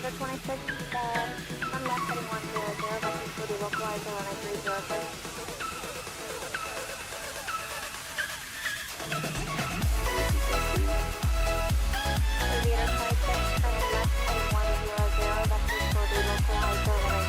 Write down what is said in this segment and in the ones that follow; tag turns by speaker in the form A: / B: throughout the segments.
A: Aviator 26, I'm left heading 100, vector fully localized on 930. Aviator 26, I'm left heading 100, vector fully localized on 930.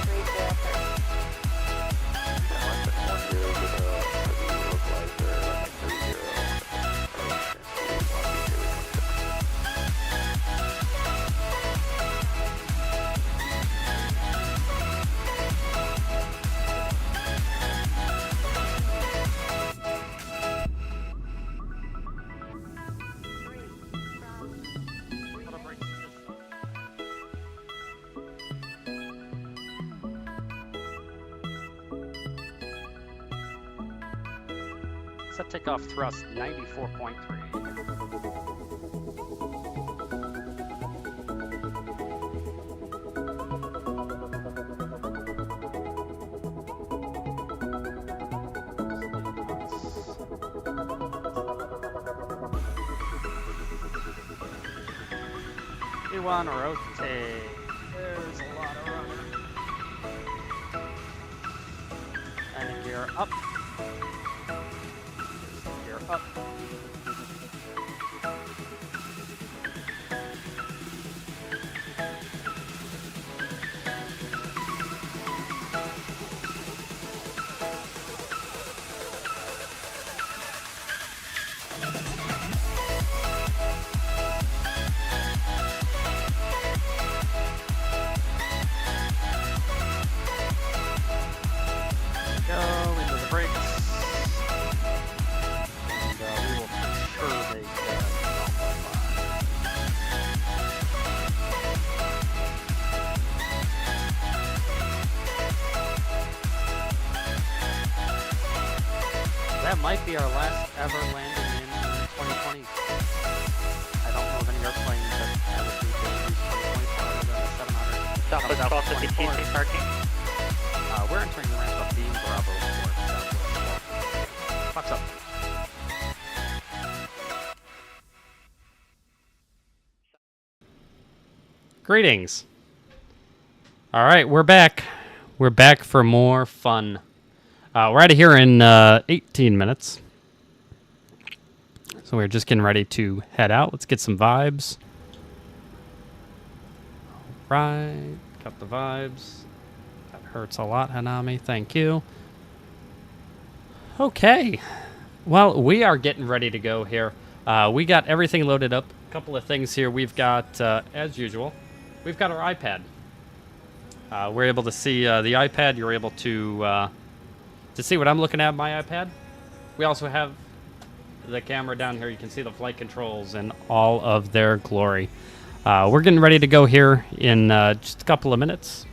B: Set takeoff thrust 94.3. You want to rotate. There's a lot of rudder. And gear up. Gear up. Go into the brakes. And we will make sure they That might be our last ever landing in 2020. I don't know of any airplanes that have a use 2024 other than the 700.
C: Southwest 1250 parking.
B: We're entering the ramp up beam Bravo 4. What's up? Greetings. All right, we're back. We're back for more fun. We're out of here in 18 minutes. So we're just getting ready to head out. Let's get some vibes. All right, got the vibes. That hurts a lot, Hanami. Thank you. Okay. Well, we are getting ready to go here. We got everything loaded up. A couple of things here. We've got, as usual, we've got our iPad. We're able to see the iPad. You're able to see what I'm looking at on my iPad. We also have the camera down here. You can see the flight controls in all of their glory. We're getting ready to go here in just a couple of minutes.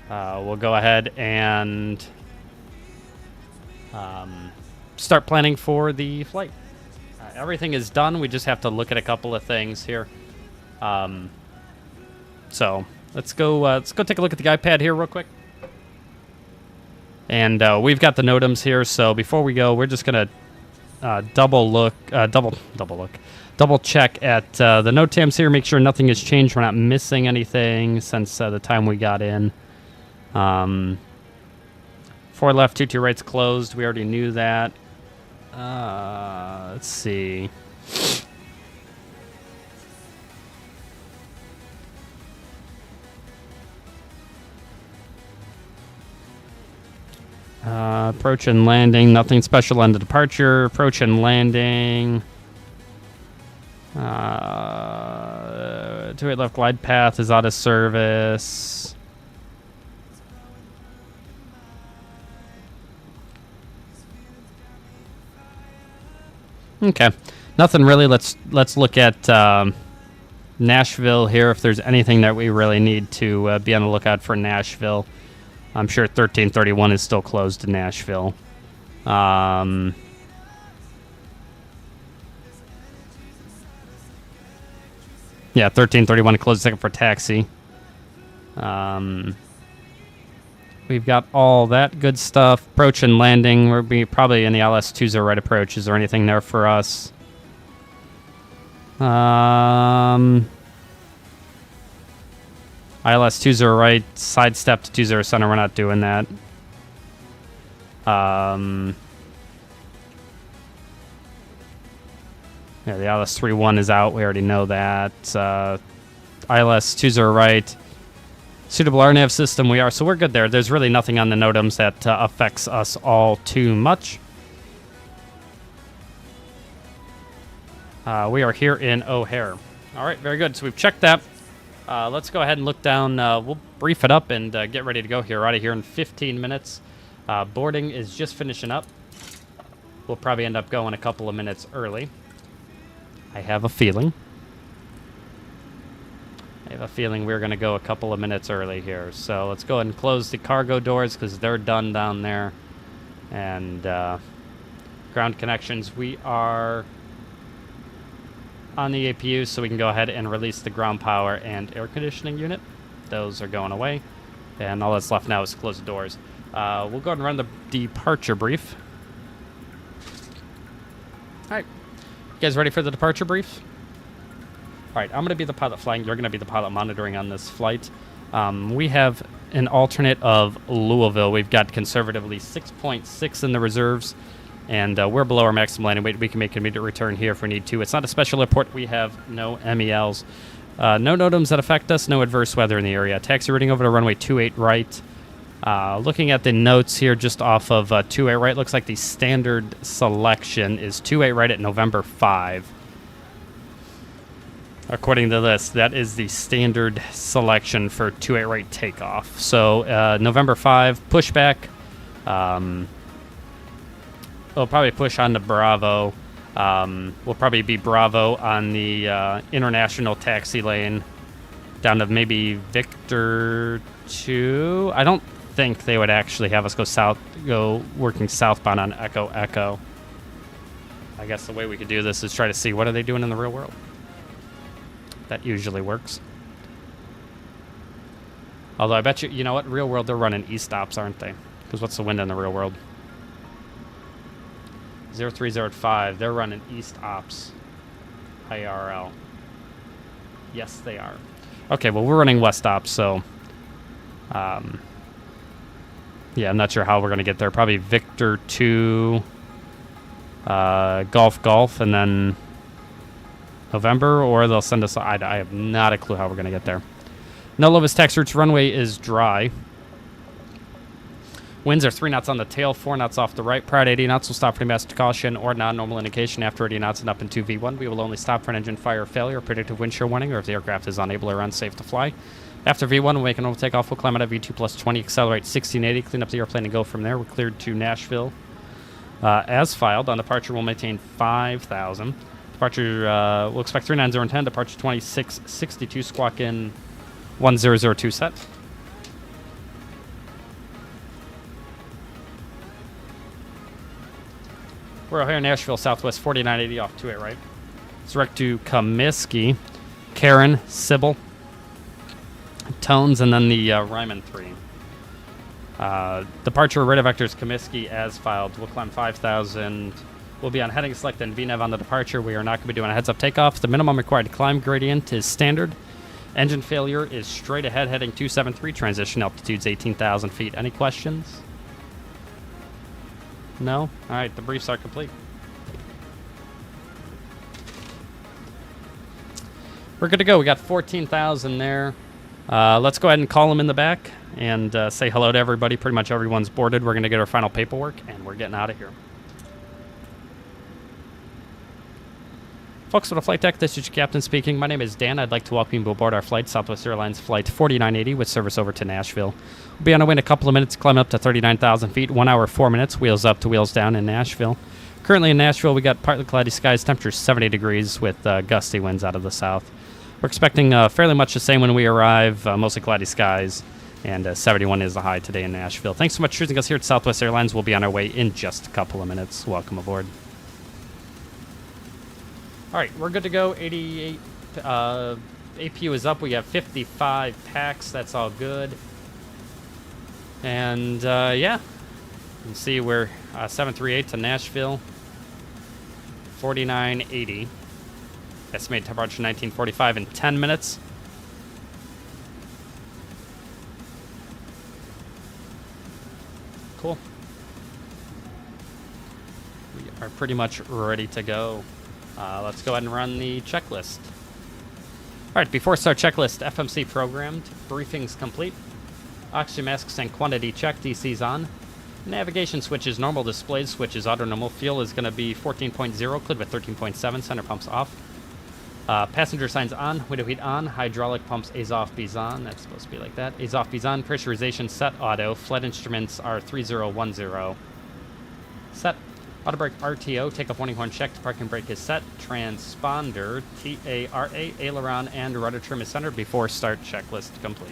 B: We'll go ahead and start planning for the flight. Everything is done. We just have to look at a couple of things here. So let's go take a look at the iPad here real quick. And we've got the NOTAMs here. So before we go, we're just gonna double check at the NOTAMs here. Make sure nothing has changed. We're not missing anything since the time we got in. 4 left, 22 right's closed. We already knew that. Let's see. Approach and landing. Nothing special on the departure. Approach and landing. 28 left glide path is out of service. Okay, nothing really. Let's look at Nashville here. If there's anything that we really need to be on the lookout for Nashville. I'm sure 1331 is still closed in Nashville. Yeah, 1331 closed second for taxi. We've got all that good stuff. Approach and landing. We'll be probably in the LS20 right approach. Is there anything there for us? ILS 20 right, sidestep to 20 center. We're not doing that. Yeah, the ILS 3-1 is out. We already know that. ILS 20 right. Suitable RNAV system we are. So we're good there. There's really nothing on the NOTAMs that affects us all too much. We are here in O'Hare. All right, very good. So we've checked that. Let's go ahead and look down. We'll brief it up and get ready to go here. We're out of here in 15 minutes. Boarding is just finishing up. We'll probably end up going a couple of minutes early. I have a feeling. We're going to go a couple of minutes early here. So let's go ahead and close the cargo doors because they're done down there. And ground connections. We are on the APU, so we can go ahead and release the ground power and air conditioning unit. Those are going away. And all that's left now is to close the doors. We'll go ahead and run the departure brief. All right. You guys ready for the departure brief? All right, I'm going to be the pilot flying. You're going to be the pilot monitoring on this flight. We have an alternate of Louisville. We've got conservatively 6.6 in the reserves, and we're below our maximum landing weight. We can make an immediate return here if we need to. It's not a special airport. We have no MELs. No NOTAMs that affect us, no adverse weather in the area. Taxi routing over to runway 28 right. Looking at the notes here just off of 28 right, looks like the standard selection is 28 right at November 5. According to this, that is the standard selection for 28 right takeoff. So November 5, pushback. We'll probably push on to Bravo. We'll probably be Bravo on the international taxi lane down to maybe Victor 2. I don't think they would actually have us go working southbound on Echo Echo. I guess the way we could do this is try to see what are they doing in the real world. That usually works. Although I bet you know what? Real world, they're running east ops, aren't they? Because what's the wind in the real world? 03085, they're running east ops. IRL. Yes, they are. Okay, well, we're running west ops, so... yeah, I'm not sure how we're going to get there. Probably Victor 2, Golf, and then November, or they'll send us... I have not a clue how we're going to get there. No Lovis taxi routes. Runway is dry. Winds are 3 knots on the tail, 4 knots off the right. Prior to 80 knots, we'll stop for master caution or non-normal indication. After 80 knots and up in 2V1, we will only stop for an engine fire failure, predictive wind shear warning, or if the aircraft is unable or unsafe to fly. After V1, we'll make a normal takeoff. We'll climb out of V2 plus 20, accelerate 1680, clean up the airplane, and go from there. We're cleared to Nashville. As filed, on departure, we'll maintain 5,000. Departure, we'll expect 39010, departure 2662, squawk in 1002 set. We're O'Hare, Nashville, Southwest 4980 off 28 right. Direct to Comiskey, Karen, Sybil, Tones, and then the Ryman 3. Departure radar vectors Comiskey as filed. We'll climb 5,000. We'll be on heading select and VNAV on the departure. We are not going to be doing a heads-up takeoff. The minimum required climb gradient is standard. Engine failure is straight ahead, heading 273. Transition altitude's 18,000 feet. Any questions? No? All right, the briefs are complete. We're good to go. We got 14,000 there. Let's go ahead and call them in the back and say hello to everybody. Pretty much everyone's boarded. We're going to get our final paperwork, and we're getting out of here. Folks, with a flight deck, this is your captain speaking. My name is Dan. I'd like to welcome you aboard our flight, Southwest Airlines Flight 4980, with service over to Nashville. We'll be on our way in a couple of minutes, climb up to 39,000 feet, 1 hour, 4 minutes, wheels up to wheels down in Nashville. Currently in Nashville, we got partly cloudy skies, temperature 70 degrees with gusty winds out of the south. We're expecting fairly much the same when we arrive, mostly cloudy skies, and 71 is the high today in Nashville. Thanks so much for choosing us here at Southwest Airlines. We'll be on our way in just a couple of minutes. Welcome aboard. All right, we're good to go. 88 APU is up. We have 55 packs. That's all good. And yeah, you can see we're 738 to Nashville, 4980. Estimated departure 1945 in 10 minutes. Cool. We are pretty much ready to go. Let's go ahead and run the checklist. All right, before start checklist, FMC programmed, briefings complete, oxygen masks and quantity check, DC's on, navigation switches, normal displays, switches, auto normal, fuel is going to be 14.0, cleared with 13.7, center pumps off, passenger signs on, window heat on, hydraulic pumps A's off, B's on, that's supposed to be like that, A's off, B's on, pressurization set auto, flight instruments are 3010, set. Auto brake RTO, takeoff warning horn checked, parking brake is set, transponder, TARA, aileron, and rudder trim is centered before start checklist complete.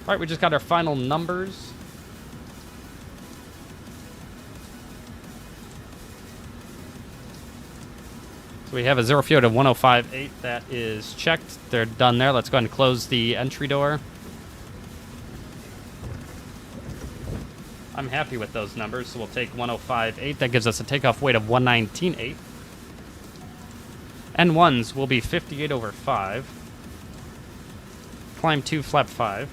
B: All right, we just got our final numbers. So we have a 0 fuel to 105.8, that is checked. They're done there. Let's go ahead and close the entry door. I'm happy with those numbers, so we'll take 105.8. That gives us a takeoff weight of 119.8. N1s will be 58 over 5. Climb 2, flap 5.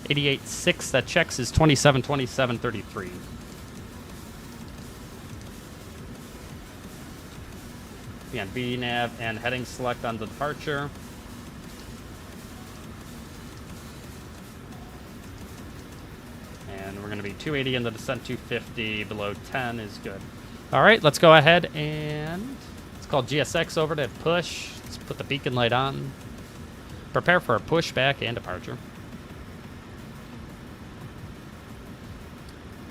B: 88.6, that checks, is 27.27.33. Again, B nav and heading select on the departure. And we're going to be 280 in the descent, 250 below 10 is good. All right, let's go ahead and let's call GSX over to push. Let's put the beacon light on. Prepare for a pushback and departure.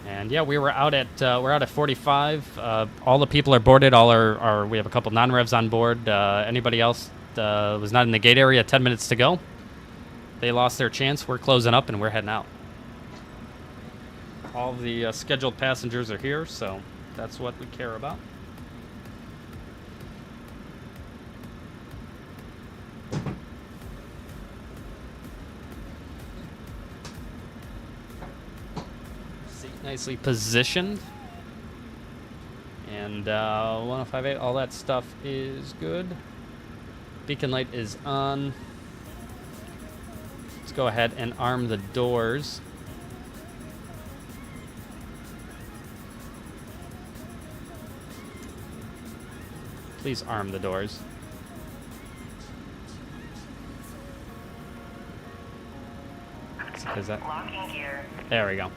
B: And yeah, we're out at 45. All the people are boarded. We have a couple non-revs on board. Anybody else was not in the gate area. 10 minutes to go. They lost their chance. We're closing up and we're heading out. All the scheduled passengers are here, so that's what we care about. Seat nicely positioned. And 105.8, all that stuff is good. Beacon light is on. Let's go ahead and arm the doors. Please arm the doors. Is that? There we go.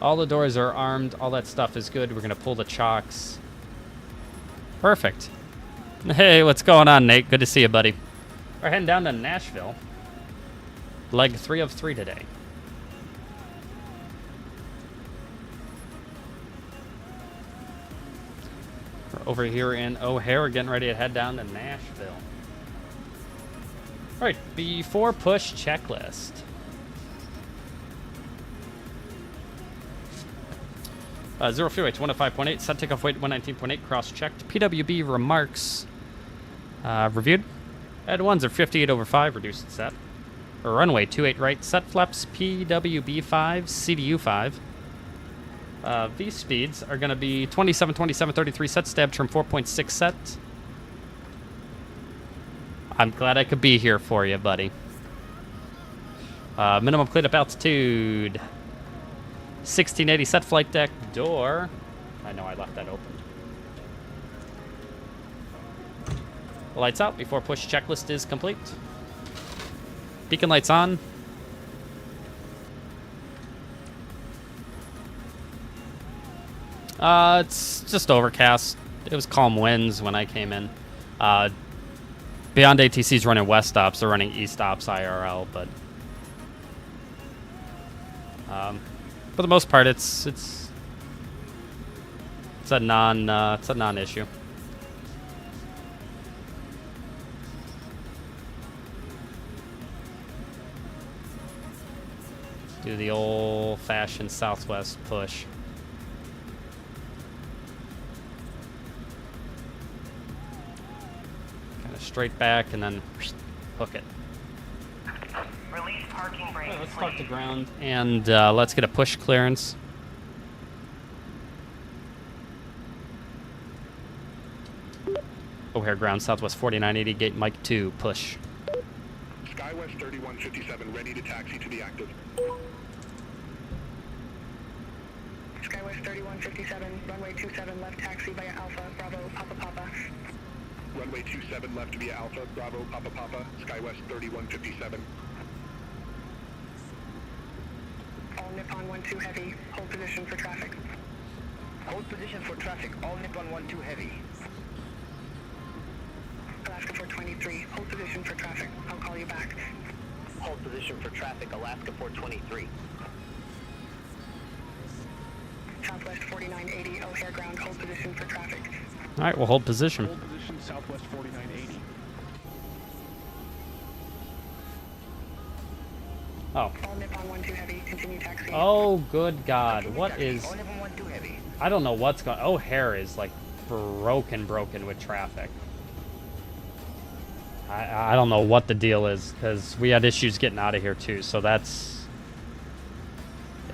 B: All the doors are armed. All that stuff is good. We're going to pull the chocks. Perfect. Hey, what's going on, Nate? Good to see you, buddy. We're heading down to Nashville. Leg 3 of 3 today. Over here in O'Hare, getting ready to head down to Nashville. All right, before push checklist. Zero fuel weight 105.8, set takeoff weight 119.8, cross checked. PWB remarks reviewed. Head ones are 58 over 5, reduced set. Runway 28 right, set flaps PWB 5, CDU 5. V speeds are going to be 27, 27, 33 set, stab trim 4.6 set. I'm glad I could be here for you, buddy. Minimum cleared up altitude 1680 set, flight deck door. I know I left that open. Lights out before push checklist is complete. Beacon lights on. It's just overcast. It was calm winds when I came in. BeyondATC's running west ops. They're running east ops IRL, but for the most part, it's a non-issue. Do the old-fashioned Southwest push. Kind of straight back and then hook it.
D: Release parking brake.
B: Right, let's park the ground and let's get a push clearance. O'Hare ground, Southwest 4980, gate Mike 2, push.
E: Skywest 3157, ready to taxi to the active. Southwest 3157, runway 27 left taxi via Alpha, Bravo, Papa Papa.
F: Runway 27 left via Alpha, Bravo, Papa Papa, Skywest 3157.
E: All Nippon 12 heavy, hold position for traffic.
G: Hold position for traffic, all Nippon 12 heavy.
E: Alaska 423, hold position for traffic. I'll call you back.
G: Hold position for traffic, Alaska 423.
E: Southwest 4980, O'Hare ground, hold position for traffic.
B: All right, we'll hold position.
F: Hold position, Southwest 4980.
B: Oh.
E: All Nippon 12 heavy, continue taxi.
B: Oh, good God. What is...
G: All Nippon 12 heavy.
B: I don't know what's going... O'Hare is, like, broken with traffic. I don't know what the deal is, because we had issues getting out of here, too, so that's...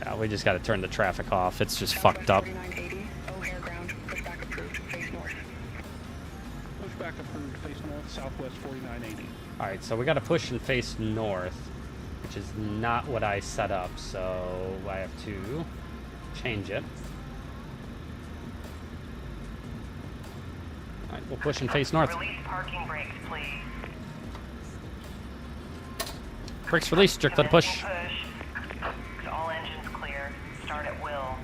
B: Yeah, we just got to turn the traffic off. It's just fucked up.
E: 4980, O'Hare ground, pushback approved, face north.
F: Pushback approved, face north, Southwest 4980.
B: Alright, so we got to push and face north, which is not what I set up, so I have to change it. Alright, we'll push and face north.
D: Release parking brakes, please.
B: Brakes released, strict let it push.
D: Push. All engines clear. Start at will.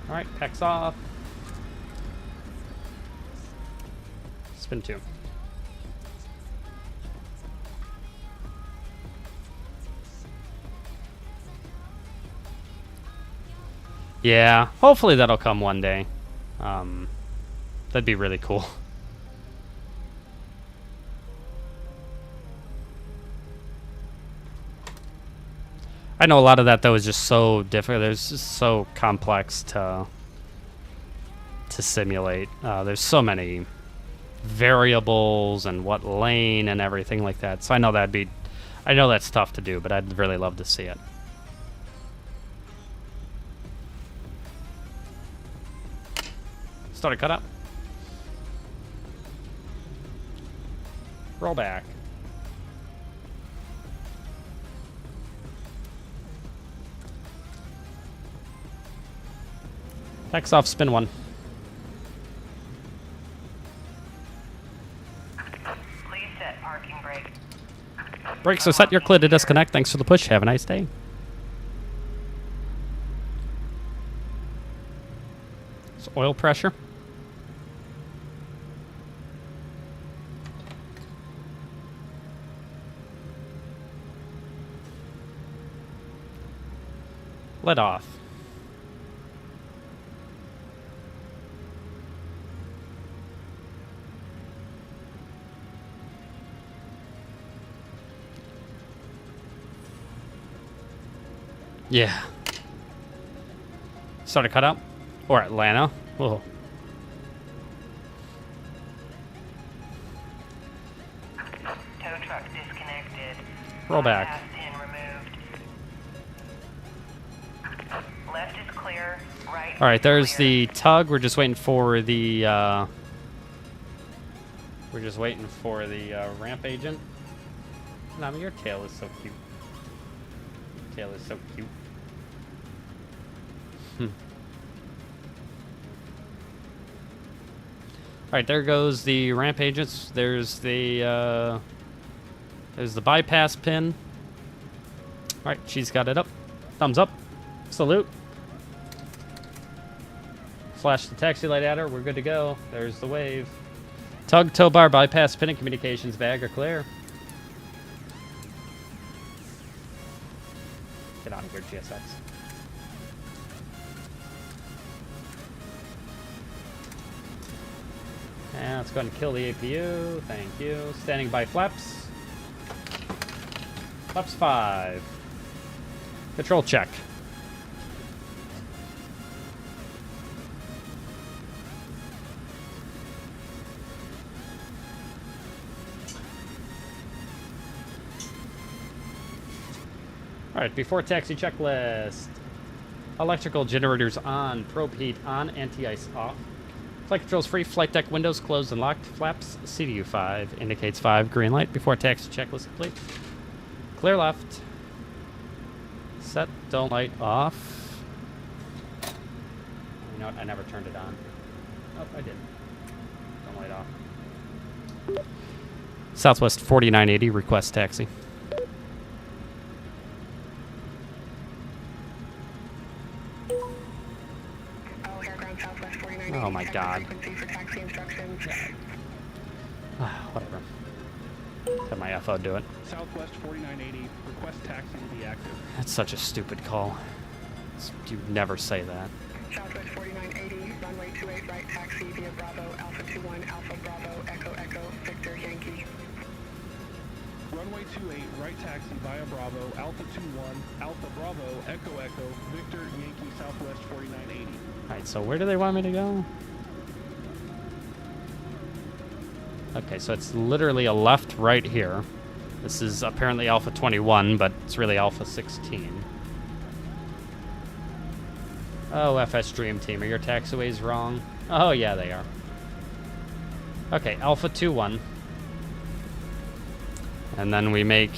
B: Alright, packs off. Spin 2. Yeah, hopefully that'll come one day. That'd be really cool. I know a lot of that though is just so difficult. There's just so complex to simulate. There's so many variables and what lane and everything like that. So I know that's tough to do, but I'd really love to see it. Start a cutout. Roll back. Tax off, spin 1.
D: Please set parking brake.
B: Brakes are set, you're clear to disconnect. Thanks for the push. Have a nice day. It's oil pressure. Let off. Yeah. Start a cutout. Or Atlanta. Whoa.
D: Tow truck disconnected.
B: Roll back.
D: Bypass pin removed. Left is clear. Right.
B: All right, there's
D: clear.
B: the tug. We're just waiting for the ramp agent. No, your tail is so cute. Your tail is so cute. All right, there goes the ramp agents. There's the bypass pin. All right, she's got it up. Thumbs up. Salute. Flash the taxi light at her. We're good to go. There's the wave. Tug, tow bar, bypass pin, and communications bag are clear. Get out of here, GSX. And let's go ahead and kill the APU. Thank you. Standing by flaps. Flaps 5. Control check. Alright, before taxi checklist. Electrical generators on, probe heat on, anti-ice off. Flight controls free. Flight deck windows closed and locked. Flaps CDU 5 indicates 5. Green light before taxi checklist complete. Clear left. Set don't light off. You know what? I never turned it on. Oh, I did. Don't light off. Southwest 4980 request taxi.
E: All air ground Southwest 4980.
B: Oh my
E: check the
B: God.
E: frequency for taxi instructions.
B: Whatever. Have my FO do it.
F: Southwest 4980, request taxi to be active.
B: That's such a stupid call. You never say that.
E: Southwest 4980, runway 28 right taxi via Bravo, Alpha 21, Alpha Bravo, Echo Echo, Victor Yankee.
F: Runway 28, right taxi via Bravo, Alpha 21, Alpha Bravo, Echo Echo, Victor Yankee, Southwest 4980.
B: Alright, so where do they want me to go? Okay, so it's literally a left right here. This is apparently Alpha 21, but it's really Alpha 16. Oh, FS Dream Team, are your taxiways wrong? Oh, yeah, they are. Okay, Alpha 21. And then we make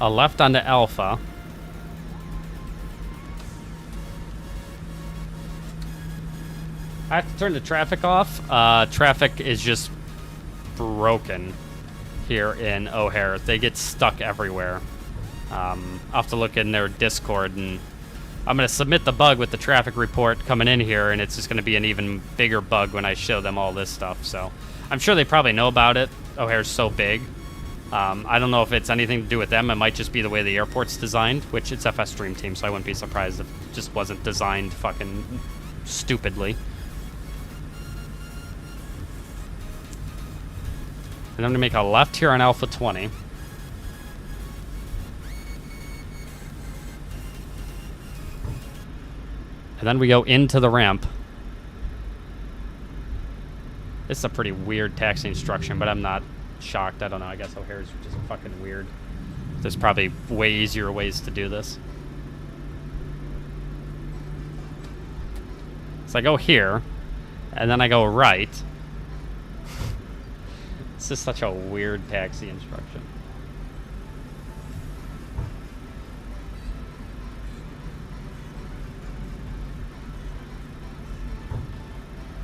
B: a left onto Alpha. I have to turn the traffic off. Traffic is just broken here in O'Hare. They get stuck everywhere. I'll have to look in their Discord, and I'm going to submit the bug with the traffic report coming in here, and it's just going to be an even bigger bug when I show them all this stuff. So I'm sure they probably know about it. O'Hare's so big. I don't know if it's anything to do with them. It might just be the way the airport's designed, which it's FS Dream Team, so I wouldn't be surprised if it just wasn't designed fucking stupidly. And I'm going to make a left here on Alpha 20. And then we go into the ramp. This is a pretty weird taxi instruction, but I'm not shocked. I don't know. I guess O'Hare's just fucking weird. There's probably way easier ways to do this. So I go here, and then I go right. This is such a weird taxi instruction.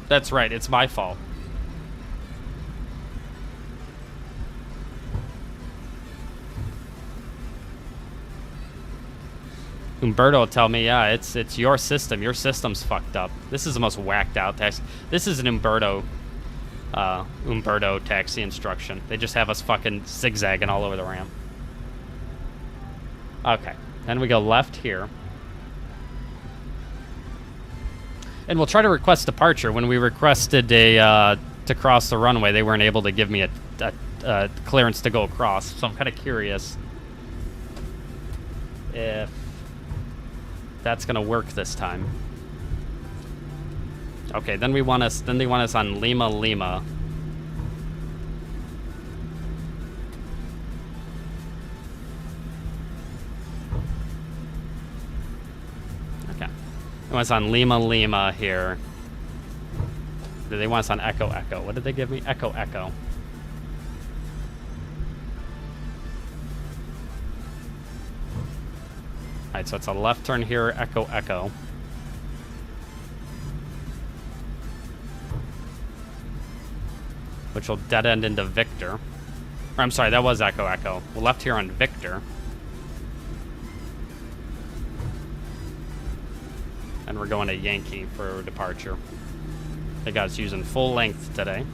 B: That's right, it's my fault. Umberto will tell me, yeah, it's your system. Your system's fucked up. This is the most whacked out taxi. This is an Umberto taxi instruction. They just have us fucking zigzagging all over the ramp. Okay, then we go left here. And we'll try to request departure. When we requested a to cross the runway, they weren't able to give me a clearance to go across. So I'm kind of curious if that's gonna work this time. Okay, then they want us on Lima Lima. Okay. They want us on Lima Lima here. They want us on Echo Echo. What did they give me? Echo Echo. Alright, so it's a left turn here, Echo Echo. Which will dead end into Victor. Or I'm sorry, that was Echo Echo. We're left here on Victor. And we're going to Yankee for departure. They got us using full length today.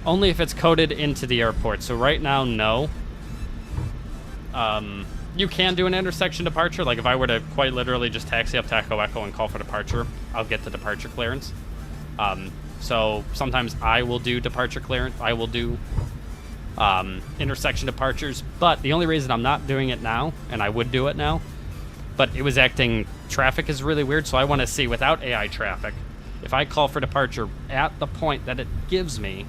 B: Only if it's coded into the airport. So right now, no. You can do an intersection departure. Like if I were to quite literally just taxi up to Echo Echo and call for departure, I'll get the departure clearance. So sometimes I will do departure clearance. I will do intersection departures. But the only reason I'm not doing it now, and I would do it now, but it was acting, traffic is really weird, so I want to see without AI traffic, if I call for departure at the point that it gives me,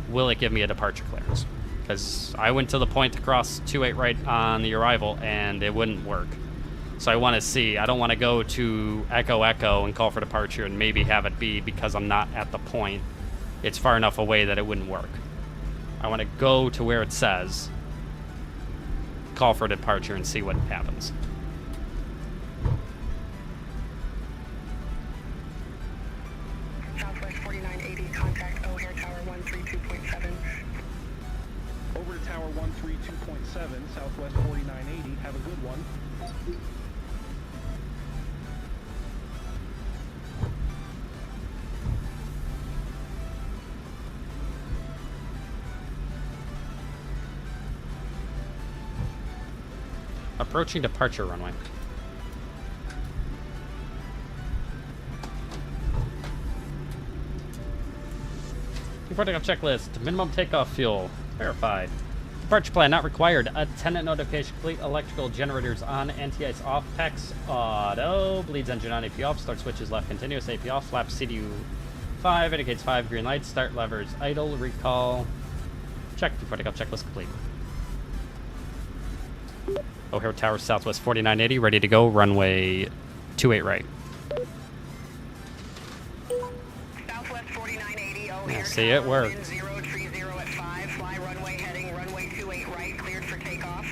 B: will it give me a departure clearance? because I went to the point to cross 28 right on the arrival and it wouldn't work. So I want to see. I don't want to go to Echo Echo and call for departure and maybe have it be because I'm not at the point. It's far enough away that it wouldn't work. I want to go to where it says, call for departure and see what happens.
E: Southwest 4980, contact O'Hare Tower 132.7.
F: Over to Tower 132.7, Southwest 4980. Have a good one.
B: Approaching departure runway. Reporting off checklist. Minimum takeoff fuel. Verified. Departure plan not required. Attendant notification complete. Electrical generators on. Anti-ice off. PEX auto. Bleeds engine on. AP off. Start switches left continuous. AP off. Flap CDU 5. Indicates 5 green lights. Start levers idle. Recall. Check. Reporting off checklist complete. O'Hare Tower, Southwest 4980, ready to go. Runway 28 right.
E: Southwest 4980, O'Hare
B: Yeah, see, it
E: Tower,
B: worked.
E: wind 030 at 5, fly runway heading runway 28 right, cleared for takeoff.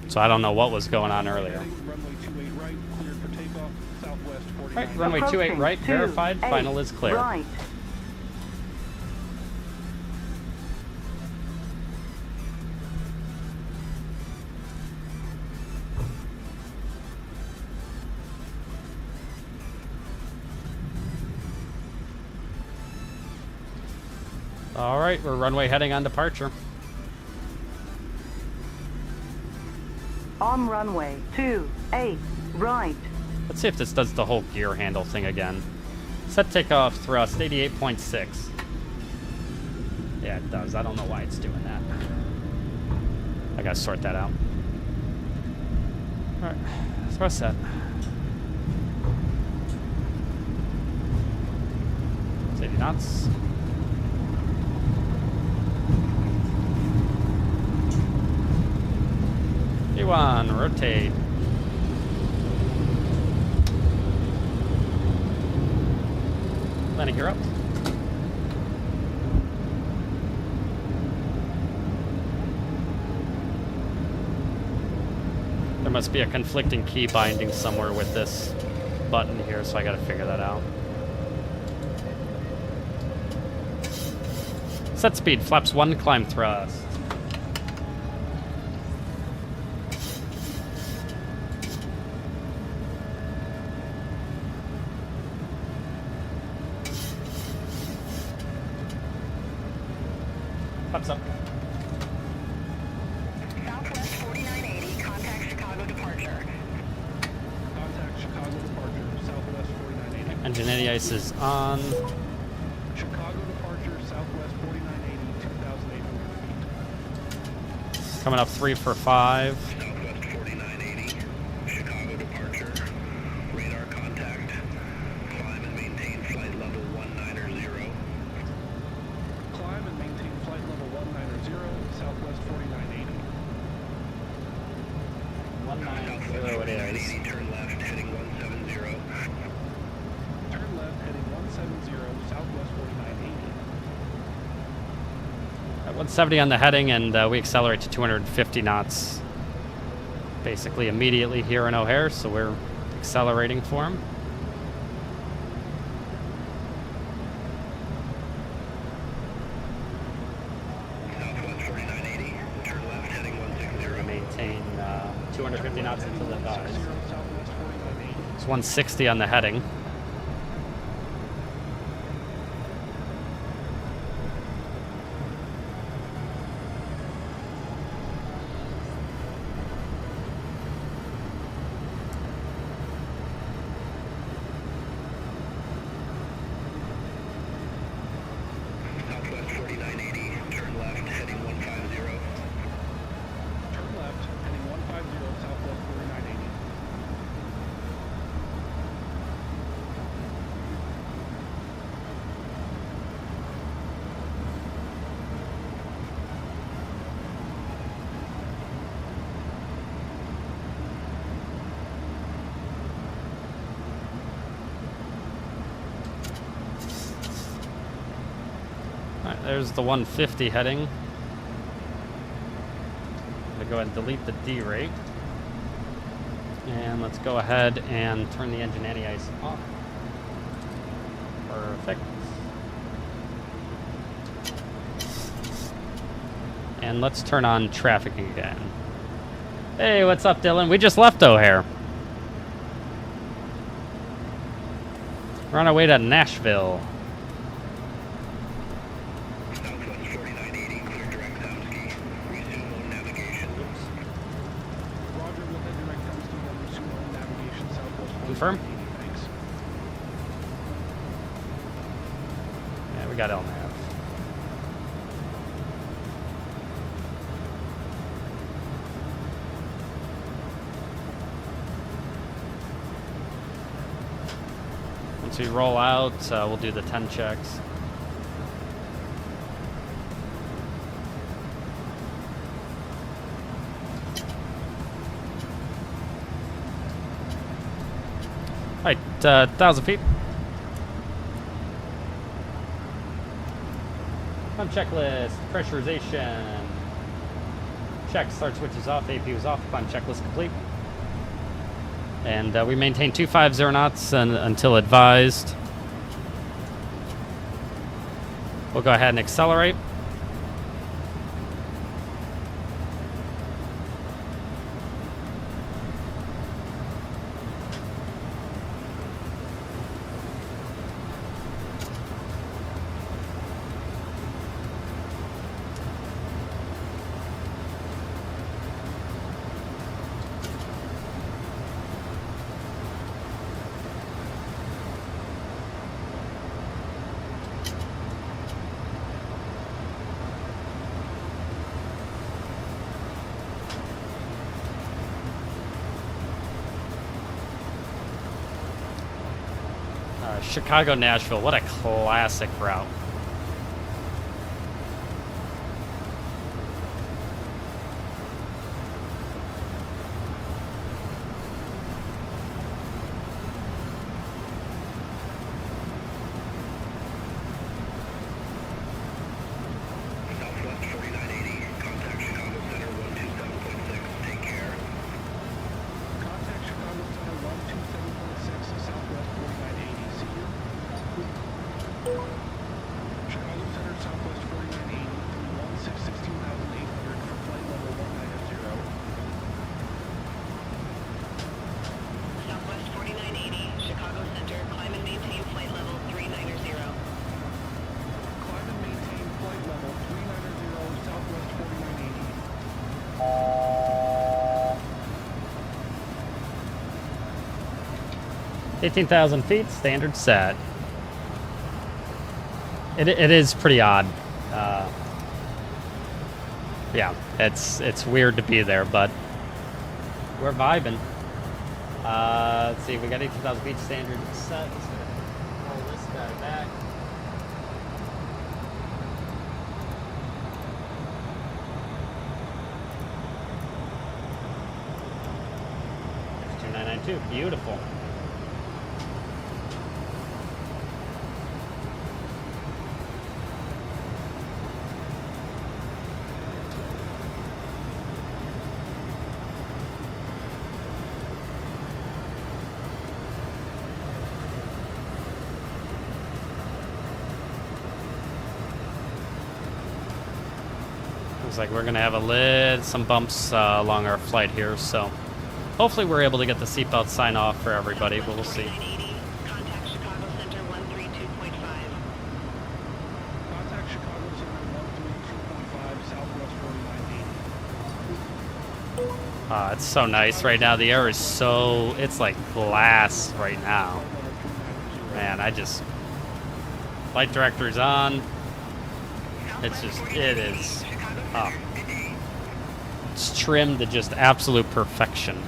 B: So I don't know what was going on earlier.
F: Runway 28 right, cleared for takeoff. Southwest 4980.
B: Right, runway 28 right, verified, final is clear.
H: Right.
B: All right, we're runway heading on departure.
H: On runway 28 right.
B: Let's see if this does the whole gear handle thing again. Set takeoff thrust 88.6. Yeah, it does. I don't know why it's doing that. I gotta sort that out. All right, thrust set. It's 80 knots. E1, rotate. Landing gear up. There must be a conflicting key binding somewhere with this button here, so I gotta figure that out. Set speed, flaps 1, climb thrust. Flaps up.
E: Southwest 4980, contact Chicago departure.
F: Contact Chicago departure, Southwest 4980.
B: Engine anti-ice is on.
F: Chicago departure, Southwest 4980, 2,800 feet.
B: Coming up 3 for 5.
G: Southwest 4980, Chicago departure, radar contact, climb and maintain flight level 190.
F: Climb and maintain flight level 190, Southwest 4980.
B: 190 it is.
G: Turn left, heading 170.
F: Turn left, heading 170, Southwest 4980.
B: At 170 on the heading, and we accelerate to 250 knots basically immediately here in O'Hare, so we're accelerating for him.
G: Southwest 4980, turn left, heading 160.
B: Maintain 250 knots into the thighs.
F: Southwest 4980.
B: It's 160 on the heading.
G: Southwest 4980, turn left, heading 150.
F: Turn left, heading 150, Southwest 4980.
B: there's the 150 heading. I'm gonna go ahead and delete the D rate. And let's go ahead and turn the engine anti-ice off. Perfect. And let's turn on traffic again. Hey, what's up, Dylan? We just left O'Hare. We're on our way to Nashville.
G: Southwest 4980, clear direct downski. Resume low navigation.
F: Roger, we'll head direct downski and resume on navigation southwest.
B: Confirm.
F: 4980, thanks.
B: Yeah, we got LNAV. Once we roll out, we'll do the 10 checks. All right, 1,000 feet. On checklist, pressurization. Check, start switches off, AP was off, climb checklist complete. And we maintain 250 knots until advised. We'll go ahead and accelerate. Chicago, Nashville, what a classic route.
G: Southwest 4980, contact Chicago Center 127.6. Take care.
F: Contact Chicago Center 127.6, Southwest 4980. See you. Chicago Center, Southwest 4980, 16,800 for flight level 190.
D: Southwest 4980, Chicago Center, climb and maintain flight level 390.
F: Climb and maintain flight level 390, Southwest 4980.
B: 18,000 feet, standard set. It is pretty odd. Yeah, it's weird to be there, but we're vibing. Let's see, we got 18,000 feet, standard set. Let's roll this guy back. There's 2992, beautiful. Looks like we're gonna have some bumps along our flight here, so hopefully we're able to get the seatbelt sign off for everybody, but we'll see.
D: 4980, contact Chicago Center 132.5.
F: Contact Chicago Center 132.5, Southwest 4980.
B: It's so nice right now. The air is it's like glass right now. Man, flight director's on. It is, it's trimmed to just absolute perfection.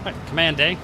B: Right, command day.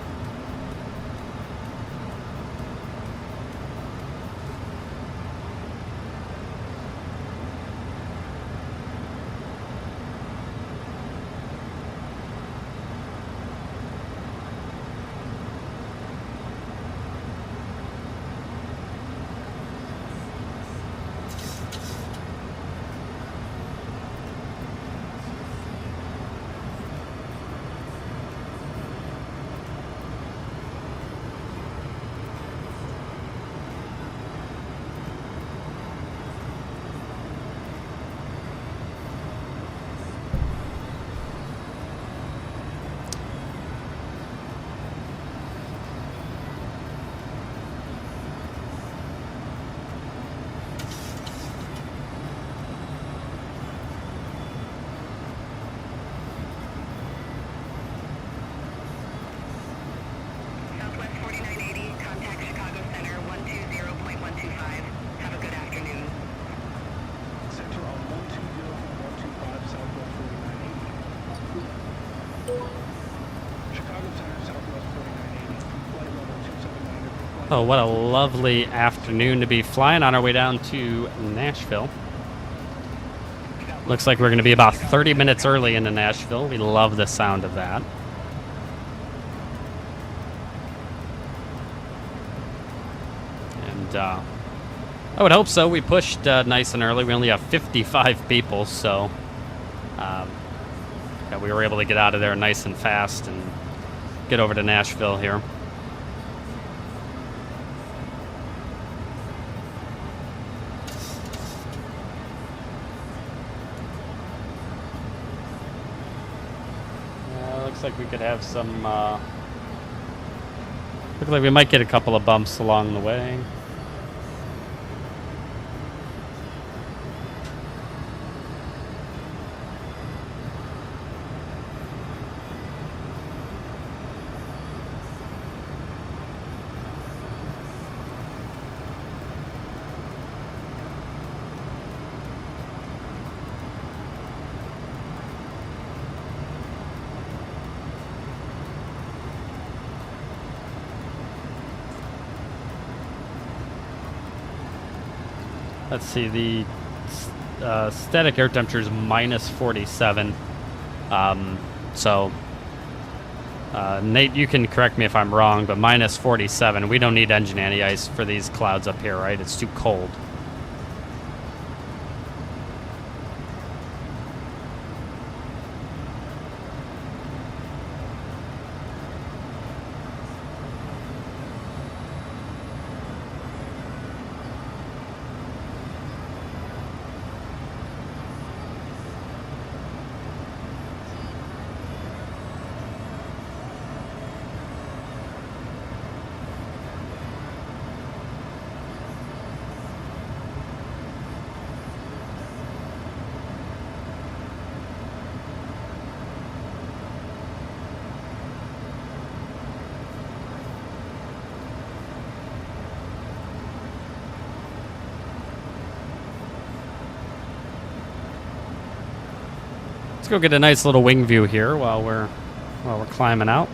D: Southwest 4980, contact Chicago Center 120.125. Have a good afternoon.
F: Center on 120.125 Southwest 4980. Chicago Center, Southwest 4980. Flight level 279.
B: Oh, what a lovely afternoon to be flying on our way down to Nashville. Looks like we're going to be about 30 minutes early into Nashville. We love the sound of that. And I would hope so. We pushed nice and early. We only have 55 people, so yeah, we were able to get out of there nice and fast and get over to Nashville here. Looks like we could have some. Looks like we might get a couple of bumps along the way. Let's see, the static air temperature is minus 47. So, Nate, you can correct me if I'm wrong, but minus 47. We don't need engine anti-ice for these clouds up here, right? It's too cold. Let's go get a nice little wing view here while we're climbing out.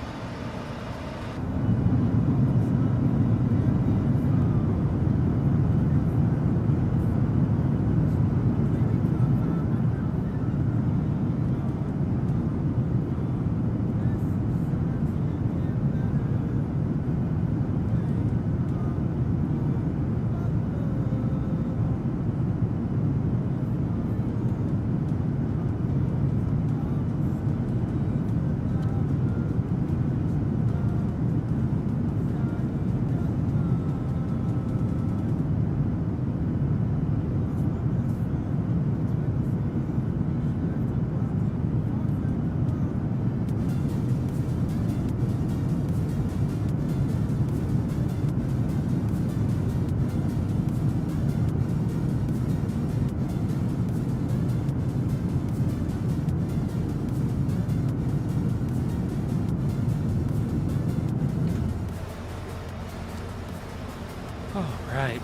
B: Right.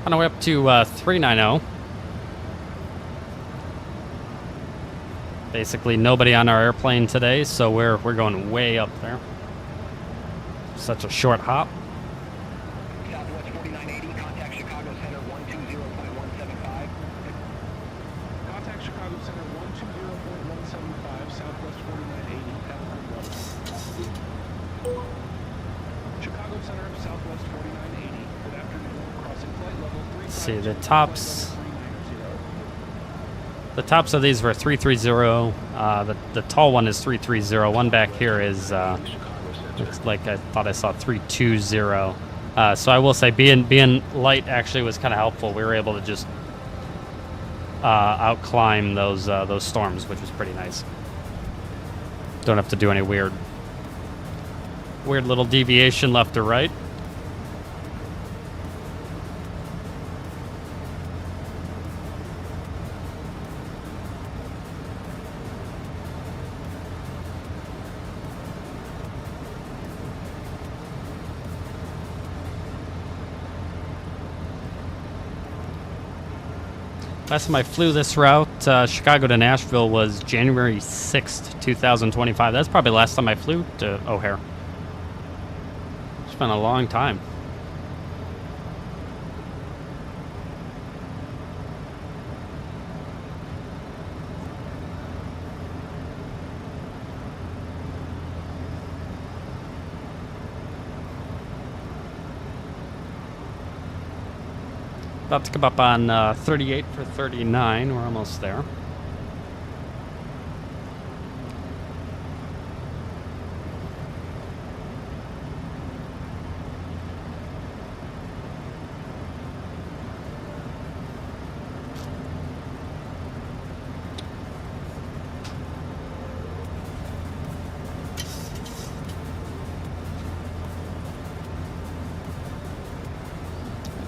B: On our way up to 390. Basically nobody on our airplane today, so we're going way up there. Such a short hop.
G: Southwest 4980, contact Chicago Center 120.175.
F: Contact Chicago Center 120.175, Southwest 4980. Have a good one. Chicago Center, Southwest 4980. Good afternoon. Crossing flight level 3.
B: See, the tops. The tops of these were 330. The tall one is 330. One back here is looks like I thought I saw 320. So I will say being light actually was kind of helpful. We were able to just out climb those storms, which was pretty nice. Don't have to do any weird little deviation left or right. Last time I flew this route, Chicago to Nashville, was January 6th, 2025. That's probably the last time I flew to O'Hare. It's been a long time. About to come up on 38 for 39. We're almost there.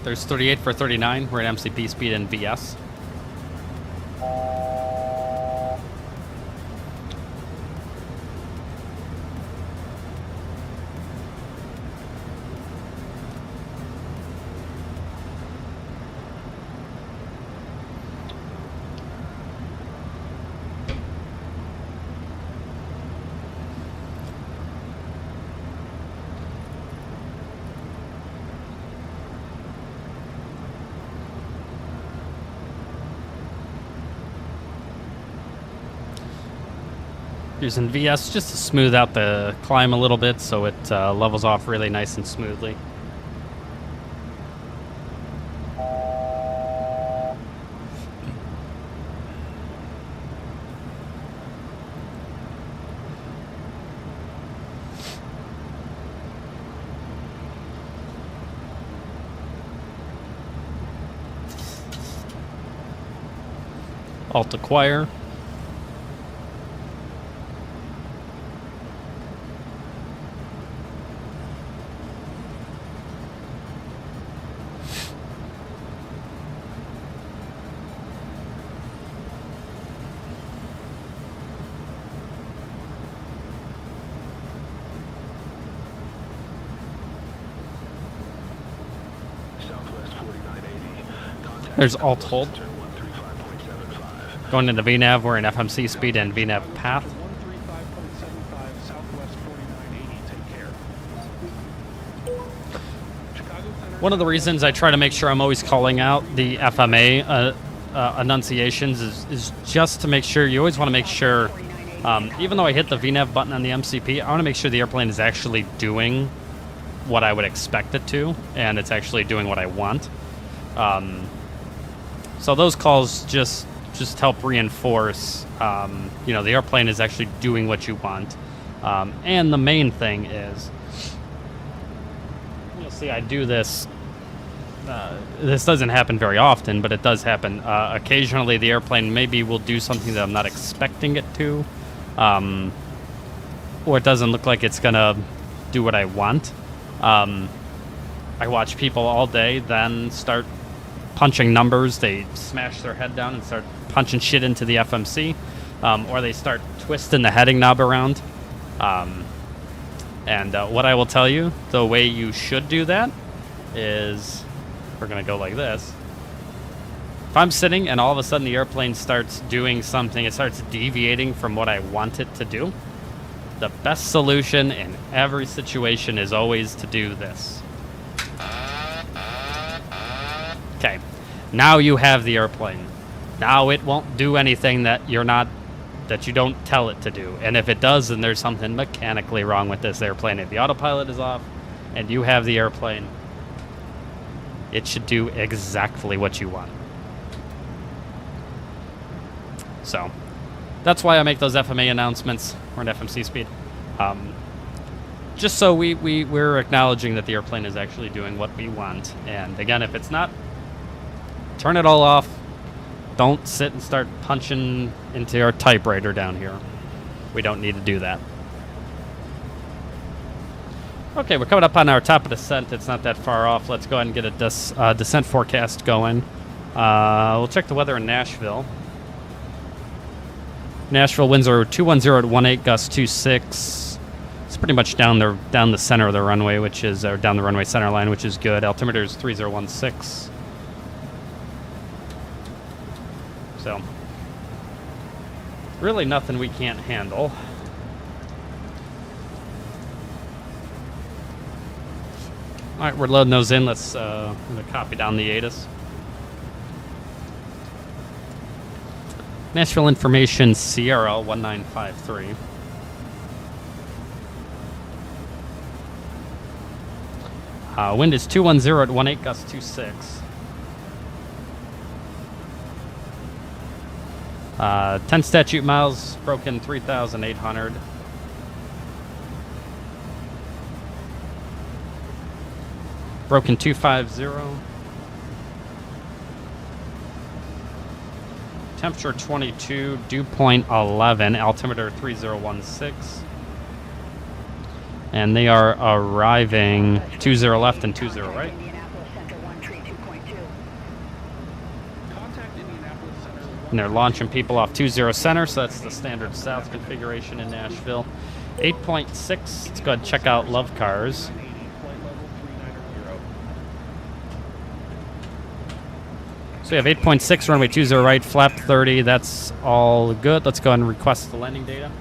B: There's 38 for 39. We're at MCP speed and VS. Using VS just to smooth out the climb a little bit so it levels off really nice and smoothly. Alt acquire. There's alt hold. Going into VNAV, we're in FMC speed and VNAV path.
F: 135.75, Southwest 4980. Take care. Chicago Center.
B: One of the reasons I try to make sure I'm always calling out the FMA enunciations is just to make sure, you always want to make sure, even though I hit the VNAV button on the MCP, I want to make sure the airplane is actually doing what I would expect it to, and it's actually doing what I want. So those calls just help reinforce, you know, the airplane is actually doing what you want. And the main thing is, you'll see I do this. This doesn't happen very often, but it does happen. Occasionally the airplane maybe will do something that I'm not expecting it to, or it doesn't look like it's gonna do what I want. I watch people all day then start punching numbers. They smash their head down and start punching shit into the FMC, or they start twisting the heading knob around. And what I will tell you, the way you should do that is, we're gonna go like this. If I'm sitting and all of a sudden the airplane starts doing something, it starts deviating from what I want it to do, the best solution in every situation is always to do this. Okay, now you have the airplane. Now it won't do anything that you don't tell it to do. And if it does, then there's something mechanically wrong with this airplane. If the autopilot is off and you have the airplane, it should do exactly what you want. So that's why I make those FMA announcements, or an FMC speed. Just so we're acknowledging that the airplane is actually doing what we want. And again, if it's not, turn it all off. Don't sit and start punching into our typewriter down here. We don't need to do that. Okay, we're coming up on our top of descent. It's not that far off. Let's go ahead and get a descent forecast going. We'll check the weather in Nashville. Nashville winds are 210 at 18, gust 26. It's pretty much down the center of the runway, which is down the runway center line, which is good. Altimeter is 3016. So, really nothing we can't handle. All right, we're loading those in. Let's copy down the ATIS. Nashville information Sierra 1953. Wind is 210 at 18, gust 26. 10 statute miles, broken 3,800. Broken 250. Temperature 22, dew point 11, altimeter 3016. And they are arriving 20 left and 20 right. And they're launching people off 20 center, so that's the standard south configuration in Nashville. 8.6, let's go ahead and check out Love Cars. So we have 8.6, runway 20 right, flap 30, that's all good. Let's go ahead and request the landing data.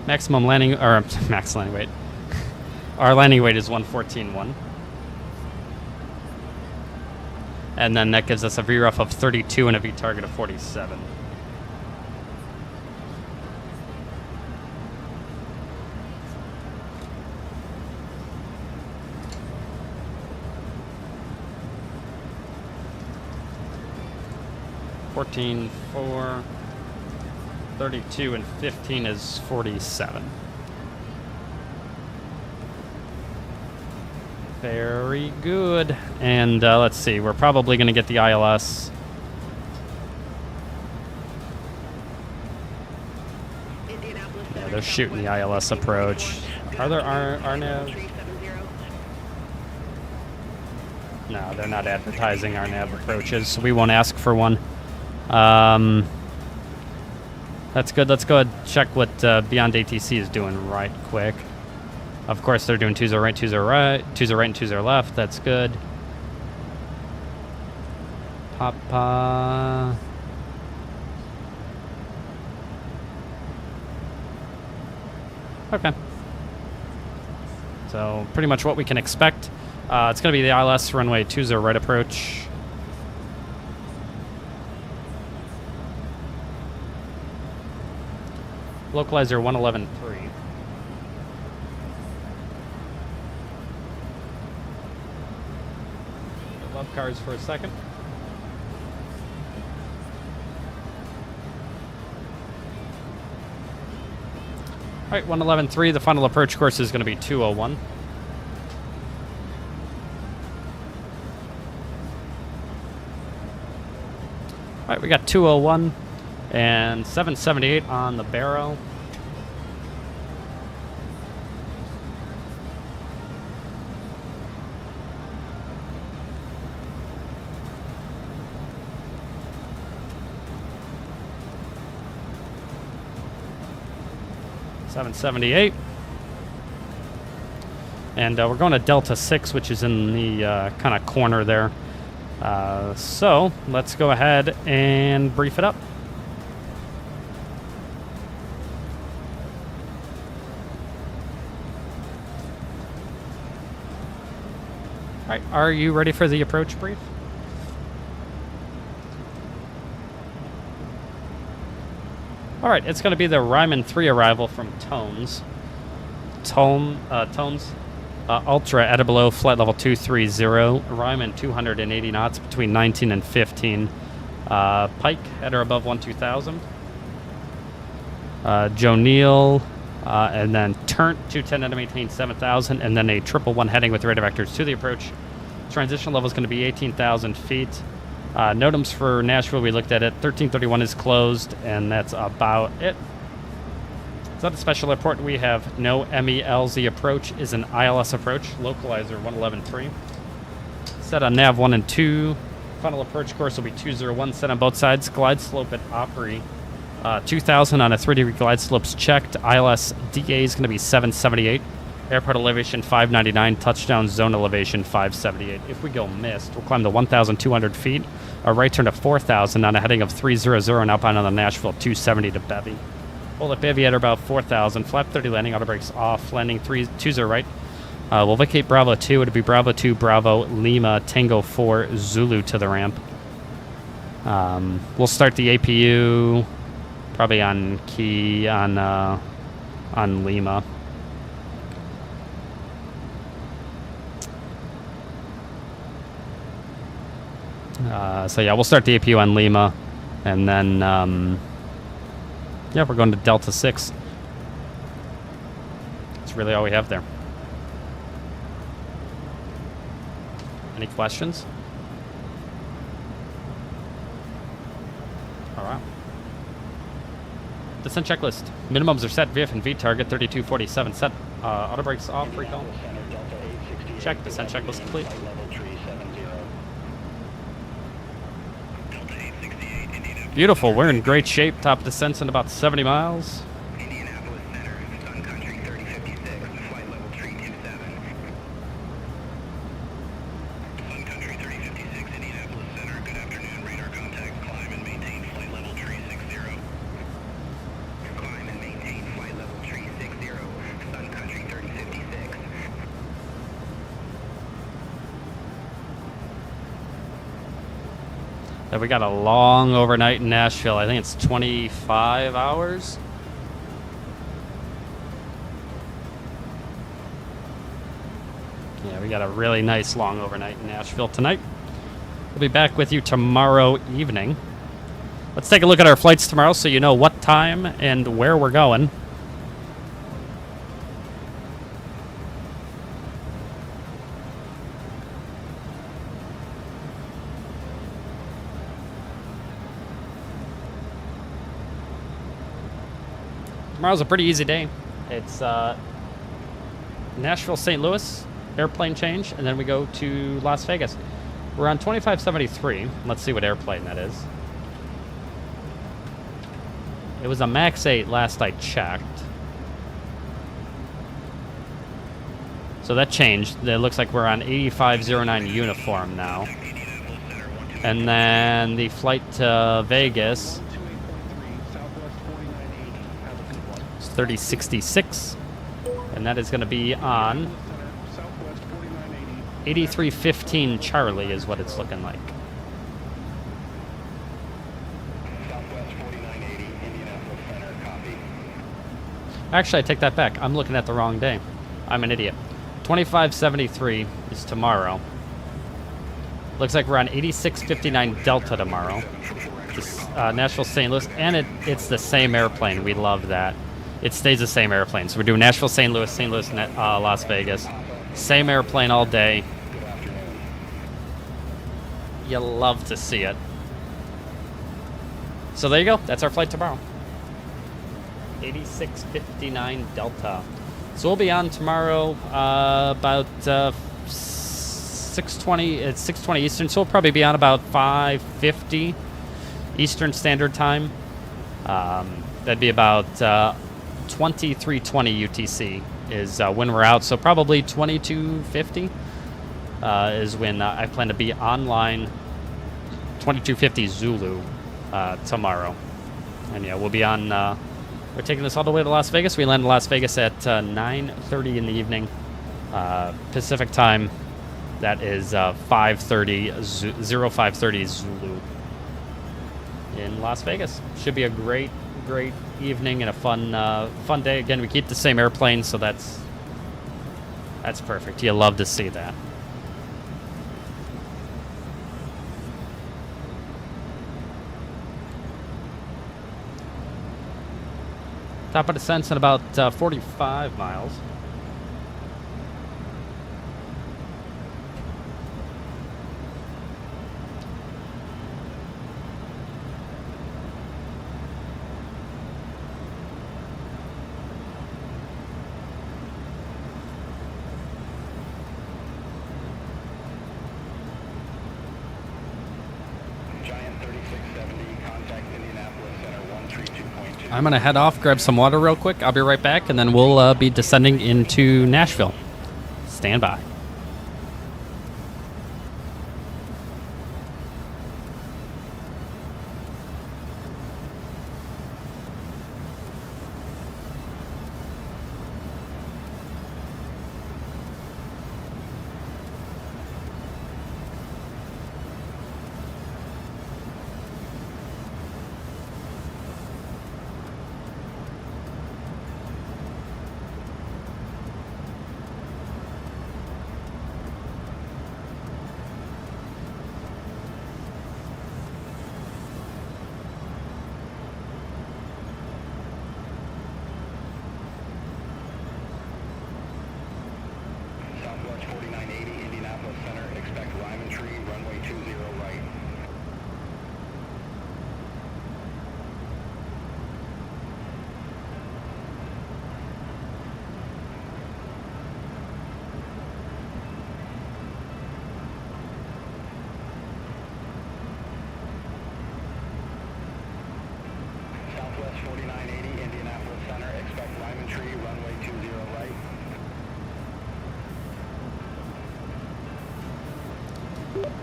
B: Maximum landing, or max landing weight. Our landing weight is 114.1. And then that gives us a VREF of 32 and a V target of 47. $14, 4, 32, and 15 is 47. Very good. And let's see, we're probably going to get the ILS. Yeah, they're shooting the ILS approach. Are there RNAV? No, they're not advertising RNAV approaches, so we won't ask for one. That's good. Let's go ahead and check what BeyondATC is doing right quick. Of course, they're doing 20 right, 20 right, 20 right, and 20 left. That's good. Papa. Okay. So pretty much what we can expect. It's going to be the ILS runway 20 right approach. Localizer 111.3. Love cars for a second. All right, 111.3. The final approach course is going to be 201. All right, we got 201 and 778 on the barrel. $778. And we're going to Delta 6, which is in the kind of corner there. So let's go ahead and brief it up. All right, are you ready for the approach brief? All right, it's going to be the Ryman 3 arrival from Tones. Tones Ultra at or below flight level 230. Ryman 280 knots between 19 and 15. Pike at or above 12,000. Joe Neal, and then turn 210 to maintain 7,000, and then a 111 heading with radar vectors to the approach. Transition level is going to be 18,000 feet. NOTAMs for Nashville, we looked at it. 1331 is closed, and that's about it. So at the special airport, we have no MELZ approach, is an ILS approach, localizer 111.3. Set on nav 1 and 2. Final approach course will be 201, set on both sides. Glide slope at Opry. 2,000 on a 3-degree glide slopes checked. ILS DA is going to be 778. Airport elevation 599. Touchdown zone elevation 578. If we go missed, we'll climb to 1,200 feet. A right turn to 4,000 on a heading of 300 and outbound on the Nashville 270 to Bevy. Hold at Bevy at about 4,000. Flap 30 landing, auto brakes off. Landing 320 right. We'll vacate Bravo 2. It'll be Bravo 2, Bravo, Lima, Tango 4, Zulu to the ramp. We'll start the APU probably on key on Lima. So yeah, we'll start the APU on Lima, and then yeah, we're going to Delta 6. That's really all we have there. Any questions? All right. Descent checklist. Minimums are set. VF and V target 3247 set. Auto brakes off. Recall. Check. Descent checklist complete. Beautiful. We're in great shape. Top descent's in about 70 miles.
G: Indianapolis Center, Sun Country 3056, flight level 327. Sun Country 3056, Indianapolis Center, good afternoon. Radar contact, climb and maintain flight level 360. Climb and maintain flight level 360, Sun Country 3056.
B: We got a long overnight in Nashville. I think it's 25 hours. Yeah, we got a really nice long overnight in Nashville tonight. We'll be back with you tomorrow evening. Let's take a look at our flights tomorrow so you know what time and where we're going. Tomorrow's a pretty easy day. It's Nashville, St. Louis, airplane change, and then we go to Las Vegas. We're on 2573. Let's see what airplane that is. It was a MAX 8 last I checked. So that changed. It looks like we're on 8509 uniform now. And then the flight to Vegas 3066, and that is going to be on 8315 Charlie is what it's looking like.
G: Southwest 4980, Indianapolis Center, copy.
B: Actually, I take that back. I'm looking at the wrong day. I'm an idiot. 2573 is tomorrow. Looks like we're on 8659 Delta tomorrow. This, Nashville, St. Louis, and it's the same airplane. We love that. It stays the same airplane. So we're doing Nashville, St. Louis, Las Vegas. Same airplane all day. You'll love to see it. So there you go. That's our flight tomorrow. 8659 Delta. So we'll be on tomorrow about 6:20. It's 6:20 Eastern, so we'll probably be on about 5:50 Eastern Standard Time. That'd be about 2320 UTC is when we're out. So probably 2250 is when I plan to be online. 2250 Zulu tomorrow. And yeah, we'll be on. We're taking this all the way to Las Vegas. We land in Las Vegas at 9:30 in the evening Pacific time. That is 05:30 Zulu in Las Vegas. Should be a great evening and a fun day. Again, we keep the same airplane, so that's perfect. You love to see that. Top of descent's at about 45 miles. I'm going to head off, grab some water real quick. I'll be right back, and then we'll be descending into Nashville. Stand by.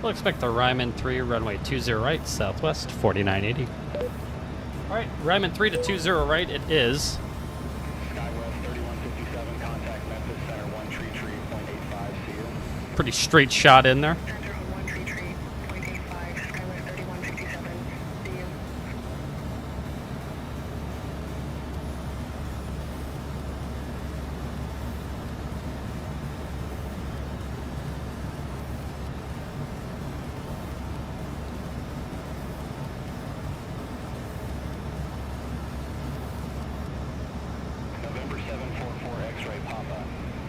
B: We'll expect the Ryman 3, runway 20 right, Southwest 4980. Alright, Ryman 3 to 20 right, it is.
G: Skywest 3157, contact Memphis Center 133.85, see you.
B: Pretty straight shot in there.
E: Center on 133.85, Skywest 3157, see you.
G: November 744 X-ray Papa.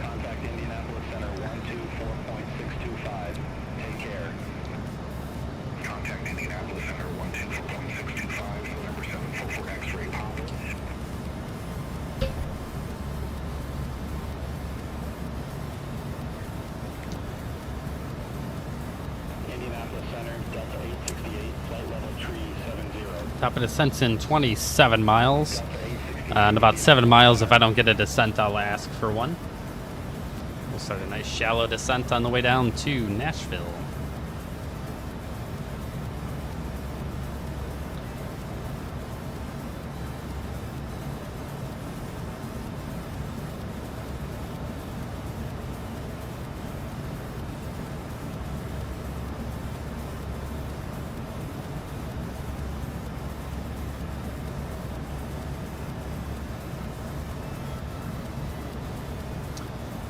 G: Contact Indianapolis Center 124.625. Take care. Contact Indianapolis Center 124.625. November 744 X-ray Papa. Indianapolis Center, Delta 868, flight level tree 70.
B: Top of descent's in 27 miles. And about 7 miles, if I don't get a descent, I'll ask for one. We'll start a nice shallow descent on the way down to Nashville.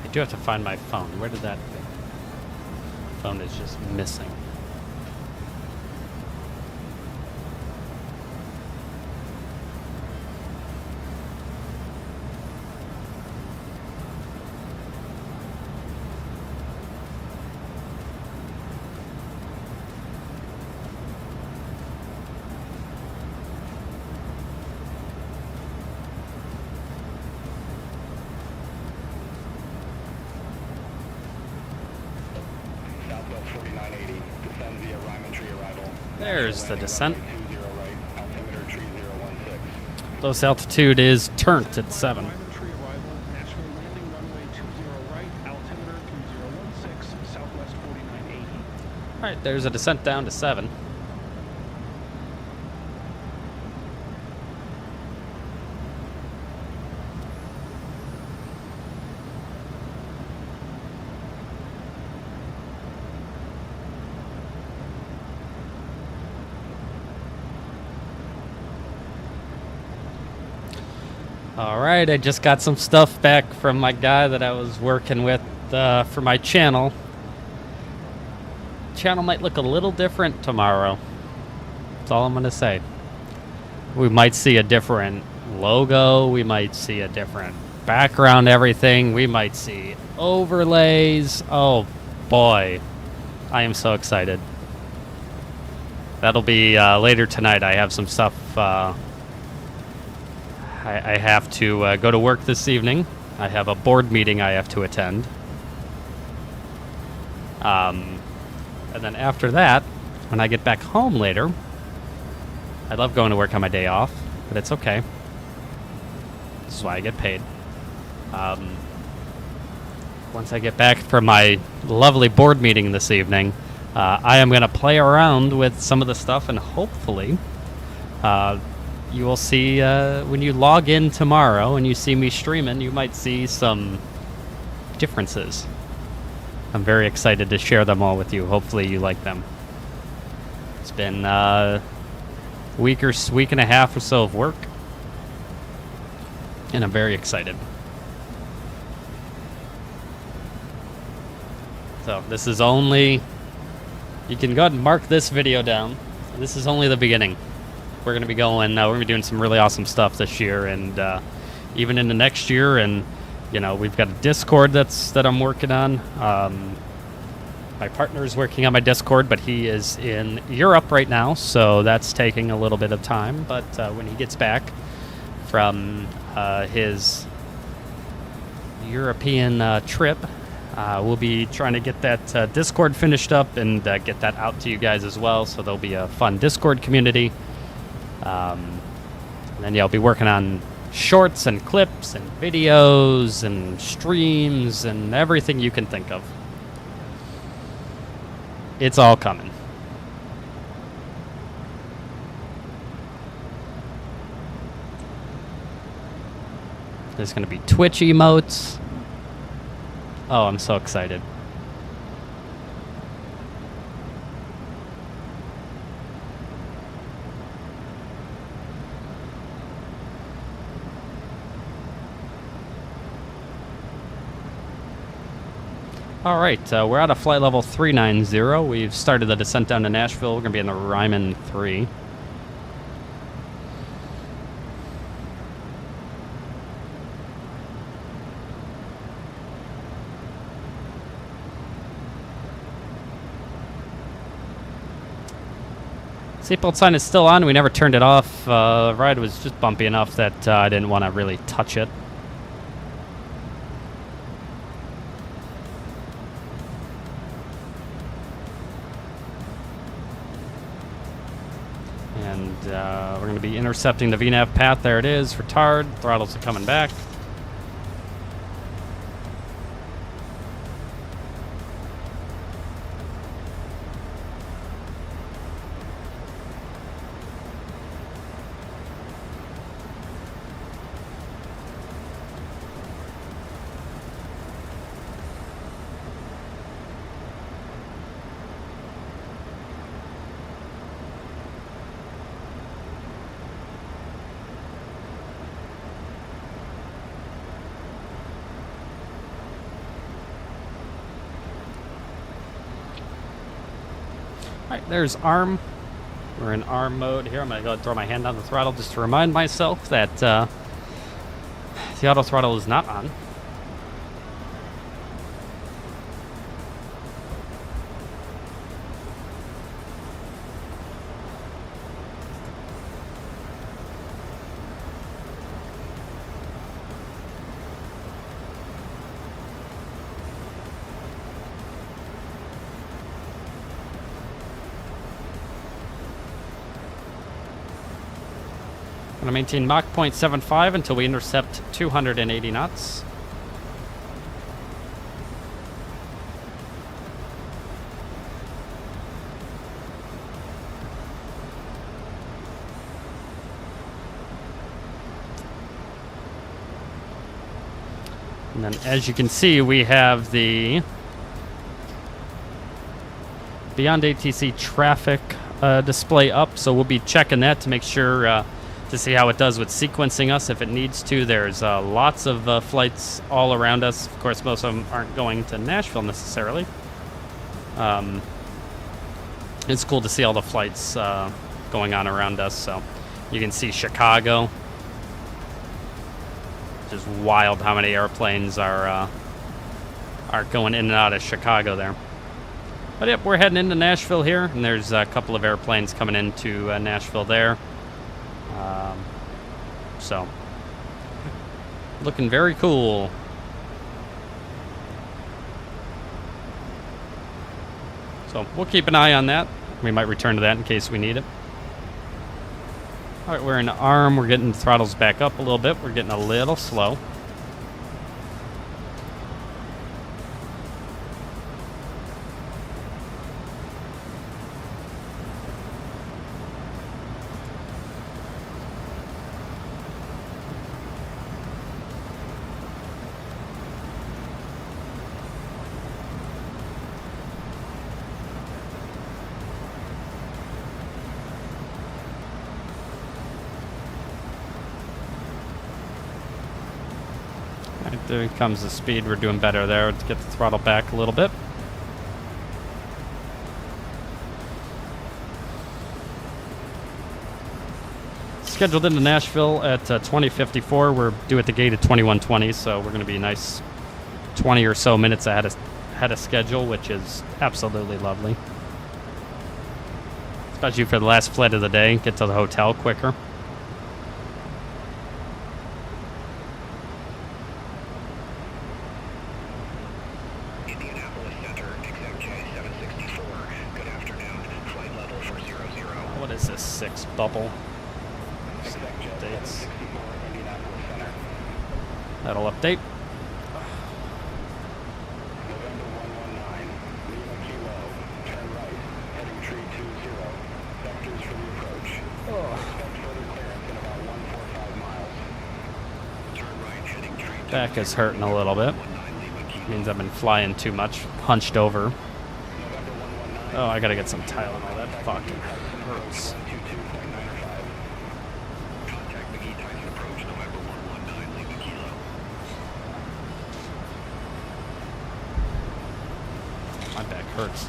B: I do have to find my phone. Where did that go? Phone is just missing.
G: Southwest 4980, descend via Ryman Tree arrival.
B: There's the descent.
G: 20 right, altimeter tree 016.
B: Close altitude is turned at 7.
F: Ryman Tree arrival, Nashville landing runway
B: Alright, there's a descent down to 7. Alright, I just got some stuff back from my guy that I was working with for my channel. Channel might look a little different tomorrow. That's all I'm gonna say. We might see a different logo, we might see a different background, everything. We might see overlays. Oh boy, I am so excited. That'll be later tonight. I have some stuff. I have to go to work this evening. I have a board meeting I have to attend. And then after that, when I get back home later, I love going to work on my day off, but it's okay. This is why I get paid. Once I get back from my lovely board meeting this evening, I am going to play around with some of the stuff, and hopefully you will see when you log in tomorrow and you see me streaming, you might see some differences. I'm very excited to share them all with you. Hopefully you like them. It's been a week and a half or so of work, and I'm very excited. So this is only, you can go ahead and mark this video down. This is only the beginning. We're going to be going, we're going to be doing some really awesome stuff this year, and even into next year. And you know, we've got a Discord that I'm working on. My partner is working on my Discord, but he is in Europe right now, so that's taking a little bit of time. But when he gets back from his European trip, we'll be trying to get that Discord finished up and get that out to you guys as well. So there'll be a fun Discord community. And then yeah, I'll be working on shorts and clips and videos and streams and everything you can think of. It's all coming. There's going to be Twitch emotes. Oh, I'm so excited. Alright, we're out of flight level 390. We've started the descent down to Nashville. We're going to be in the Ryman 3. Seatbelt sign is still on. We never turned it off. Ride was just bumpy enough that I didn't want to really touch it. We're going to be intercepting the VNAV path. There it is. Retard. Throttles are coming back. Alright, there's ARM. We're in ARM mode here. I'm going to go and throw my hand on the throttle just to remind myself that the auto throttle is not on. Going to maintain Mach 0.75 until we intercept 280 knots. And then as you can see, we have the BeyondATC traffic display up, so we'll be checking that to make sure to see how it does with sequencing us if it needs to. There's lots of flights all around us. Of course, most of them aren't going to Nashville necessarily. It's cool to see all the flights going on around us. So you can see Chicago. Just wild how many airplanes are going in and out of Chicago there. But yep, we're heading into Nashville here, and there's a couple of airplanes coming into Nashville there. So, looking very cool. So, we'll keep an eye on that. We might return to that in case we need it. Alright, we're in arm. We're getting the throttles back up a little bit. We're getting a little slow. Right, there comes the speed. We're doing better there to get the throttle back a little bit. Scheduled into Nashville at 20:54. We're due at the gate at 21:20, so we're going to be a nice 20 or so minutes ahead of schedule, which is absolutely lovely. Especially for the last flight of the day, get to the hotel quicker.
G: Indianapolis Center, XMJ764. Good afternoon. Flight level 400.
B: What is this 6 bubble? Dates. That'll update.
F: November 119, Lima Kilo, turn right, heading tree 20. Vectors for the approach. Expect further clearance in about 145 miles.
G: Turn right, heading tree 20.
B: Back is hurting a little bit. Means I've been flying too much, hunched over. Oh, I gotta get some Tylenol. That fucking hurts.
G: Contact McGee Tyson approach, November 119, Lima Kilo.
B: My back hurts.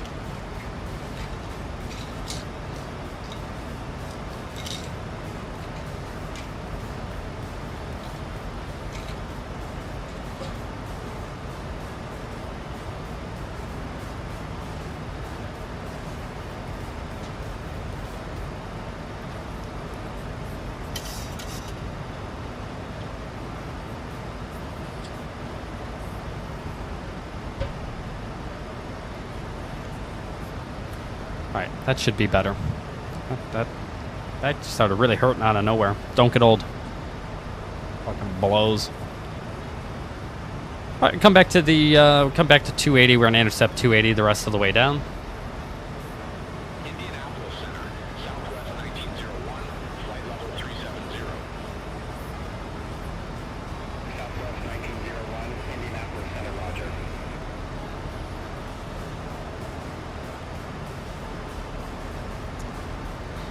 B: Alright, that should be better. That just started really hurting out of nowhere. Don't get old. Fucking blows. Alright, come back to 280. We're gonna intercept 280 the rest of the way down.
G: Indianapolis Center, Southwest 1901, flight level 370.
F: Southwest 1901, Indianapolis Center, roger.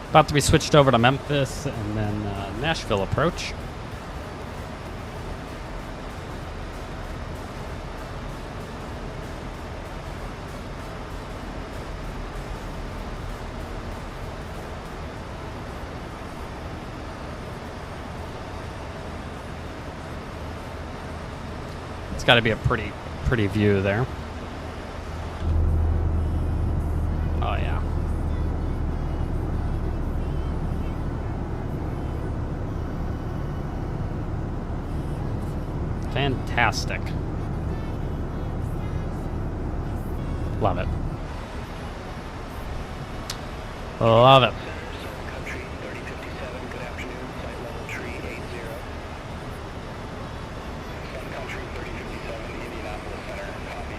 B: About to be switched over to Memphis and then Nashville approach. It's got to be a pretty view there. Oh yeah. Fantastic. Love it. Love it.
G: Country 3057, good afternoon, flight level tree 80.
F: Sun Country 3057, Indianapolis Center, copy.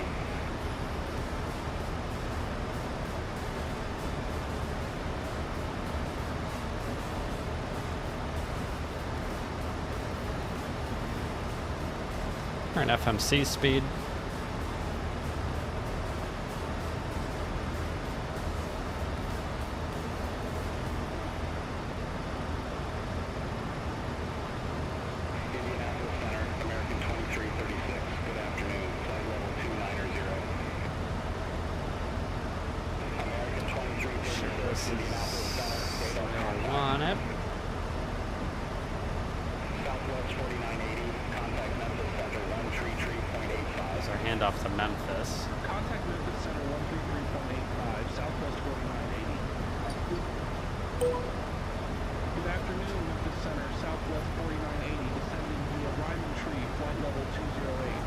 B: Or an FMC speed.
F: Indianapolis Center, American 2336. Good afternoon. Flight level 290. American 2336, Indianapolis Center. Radar
B: On it.
F: Southwest 4980. Contact Memphis Center 133.85.
B: There's our handoff to Memphis.
I: Contact Memphis Center 133.85, Southwest 4980. Good afternoon, Memphis Center, Southwest 4980, descending via Ryman Tree, flight level 208.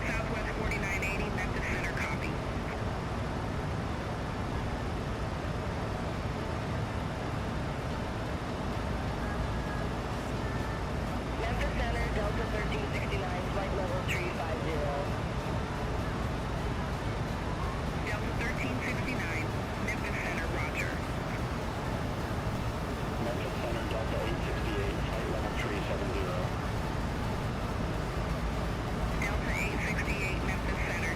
D: Southwest 4980, Memphis Center, copy. Memphis Center, Delta 1369, flight level 350. Delta 1369, Memphis Center, roger.
F: Memphis Center, Delta 868. Flight level 370.
D: Delta 868, Memphis Center.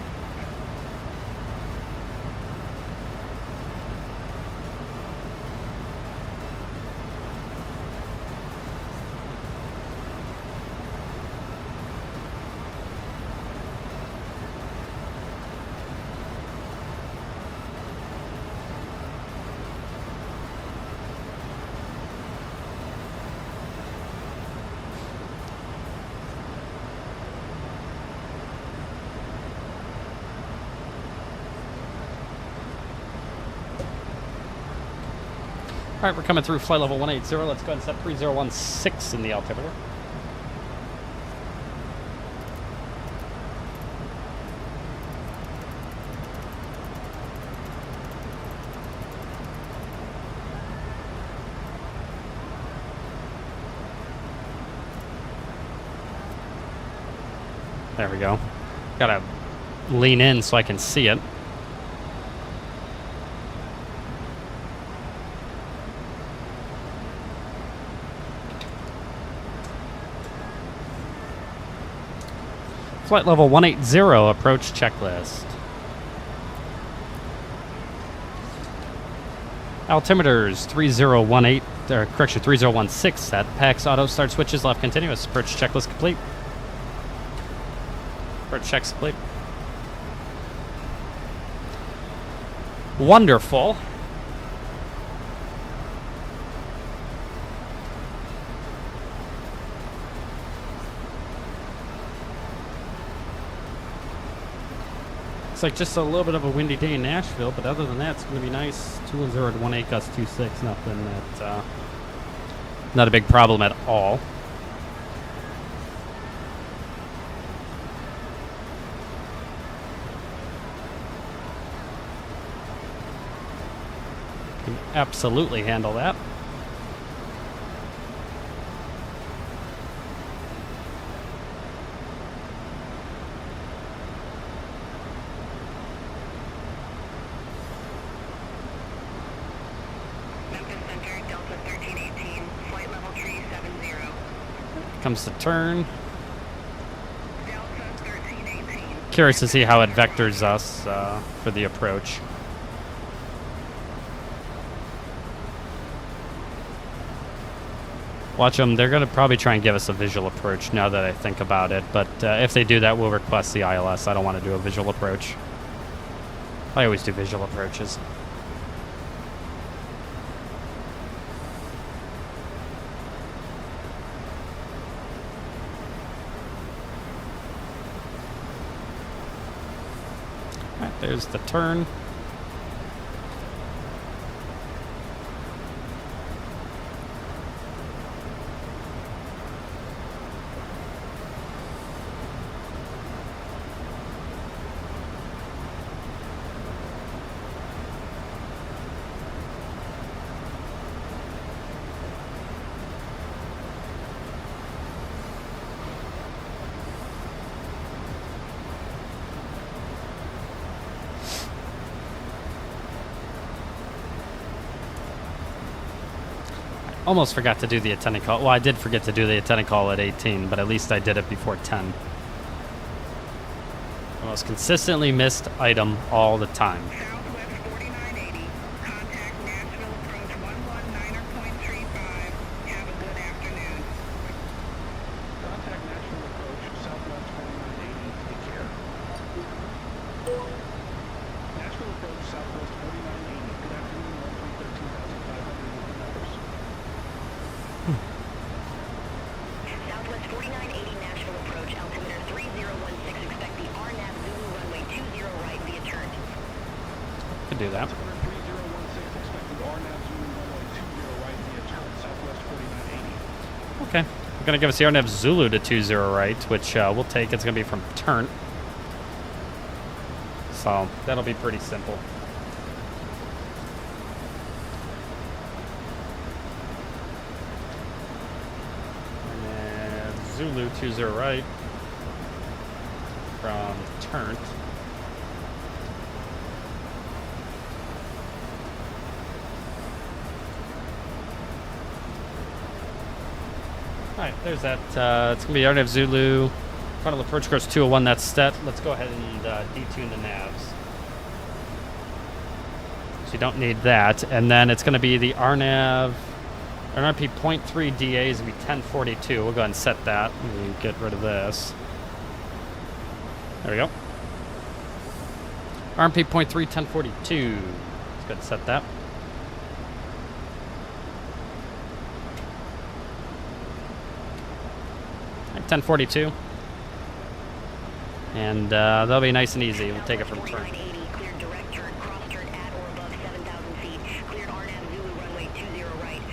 B: All right, we're coming through flight level 180. Let's go ahead and set 3016 in the altimeter. There we go. Gotta lean in so I can see it. Flight level 180 approach checklist. Altimeters 3018, or correction 3016 set. PAX auto start switches left continuous. Approach checklist complete. Approach checks complete. Wonderful. It's like just a little bit of a windy day in Nashville, but other than that, it's going to be nice. 210 to 18 gust 26, nothing that, not a big problem at all. Can absolutely handle that. Comes the turn. Curious to see how it vectors us for the approach. Watch them. They're going to probably try and give us a visual approach now that I think about it. But if they do that, we'll request the ILS. I don't want to do a visual approach. I always do visual approaches. There's the turn. almost forgot to do the attending call. Well, I did forget to do the attending call at 18, but at least I did it before 10. The most consistently missed item all the time.
D: Southwest 4980, contact Nashville approach 119er.35. Have a good afternoon.
I: Contact Nashville approach Southwest 4980. Take care. Nashville approach Southwest 4980. Good afternoon, 113,500 with the numbers.
D: Southwest 4980 Nashville approach, altimeter 3016. Expect the RNAV Zulu runway 20 right via turn.
B: Could do that.
I: Altimeter 3016, expected RNAV Zulu runway 20 right via turn, Southwest 4980.
B: Okay. We're going to give us the RNAV Zulu to 20 right, which we'll take. It's going to be from turn. So that'll be pretty simple. RNAV Zulu 20 right from turn. Alright, there's that. It's going to be RNAV Zulu. Frontal approach course 201, that's set. Let's go ahead and detune the navs. So you don't need that. And then it's going to be the RNAV. RNRP 0.3 DA is going to be 1042. We'll go ahead and set that. And get rid of this. There we go. RNP 0.3 1042. Let's go ahead and set that. Alright, 1042. And that'll be nice and easy. We'll take it from turn.
D: 4980, cleared direct turn, cross turn at or above 7,000 feet. Cleared RNAV Zulu runway 20 right.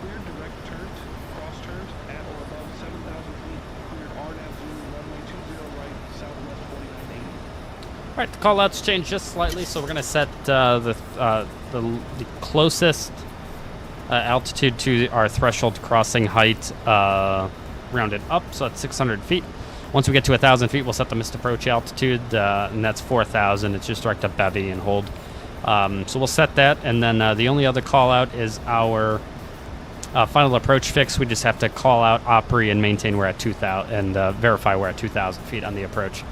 I: Cleared direct turn, cross turns at or above 7,000 feet. Cleared RNAV Zulu runway 20 right, Southwest 4980.
B: Alright, the call outs changed just slightly, so we're going to set the closest altitude to our threshold crossing height rounded up, so that's 600 feet. Once we get to 1,000 feet, we'll set the missed approach altitude, and that's 4,000. It's just direct up bevy and hold. So we'll set that, and then the only other call out is our final approach fix. We just have to call out Opry and maintain we're at 2,000 and verify we're at 2,000 feet on the approach.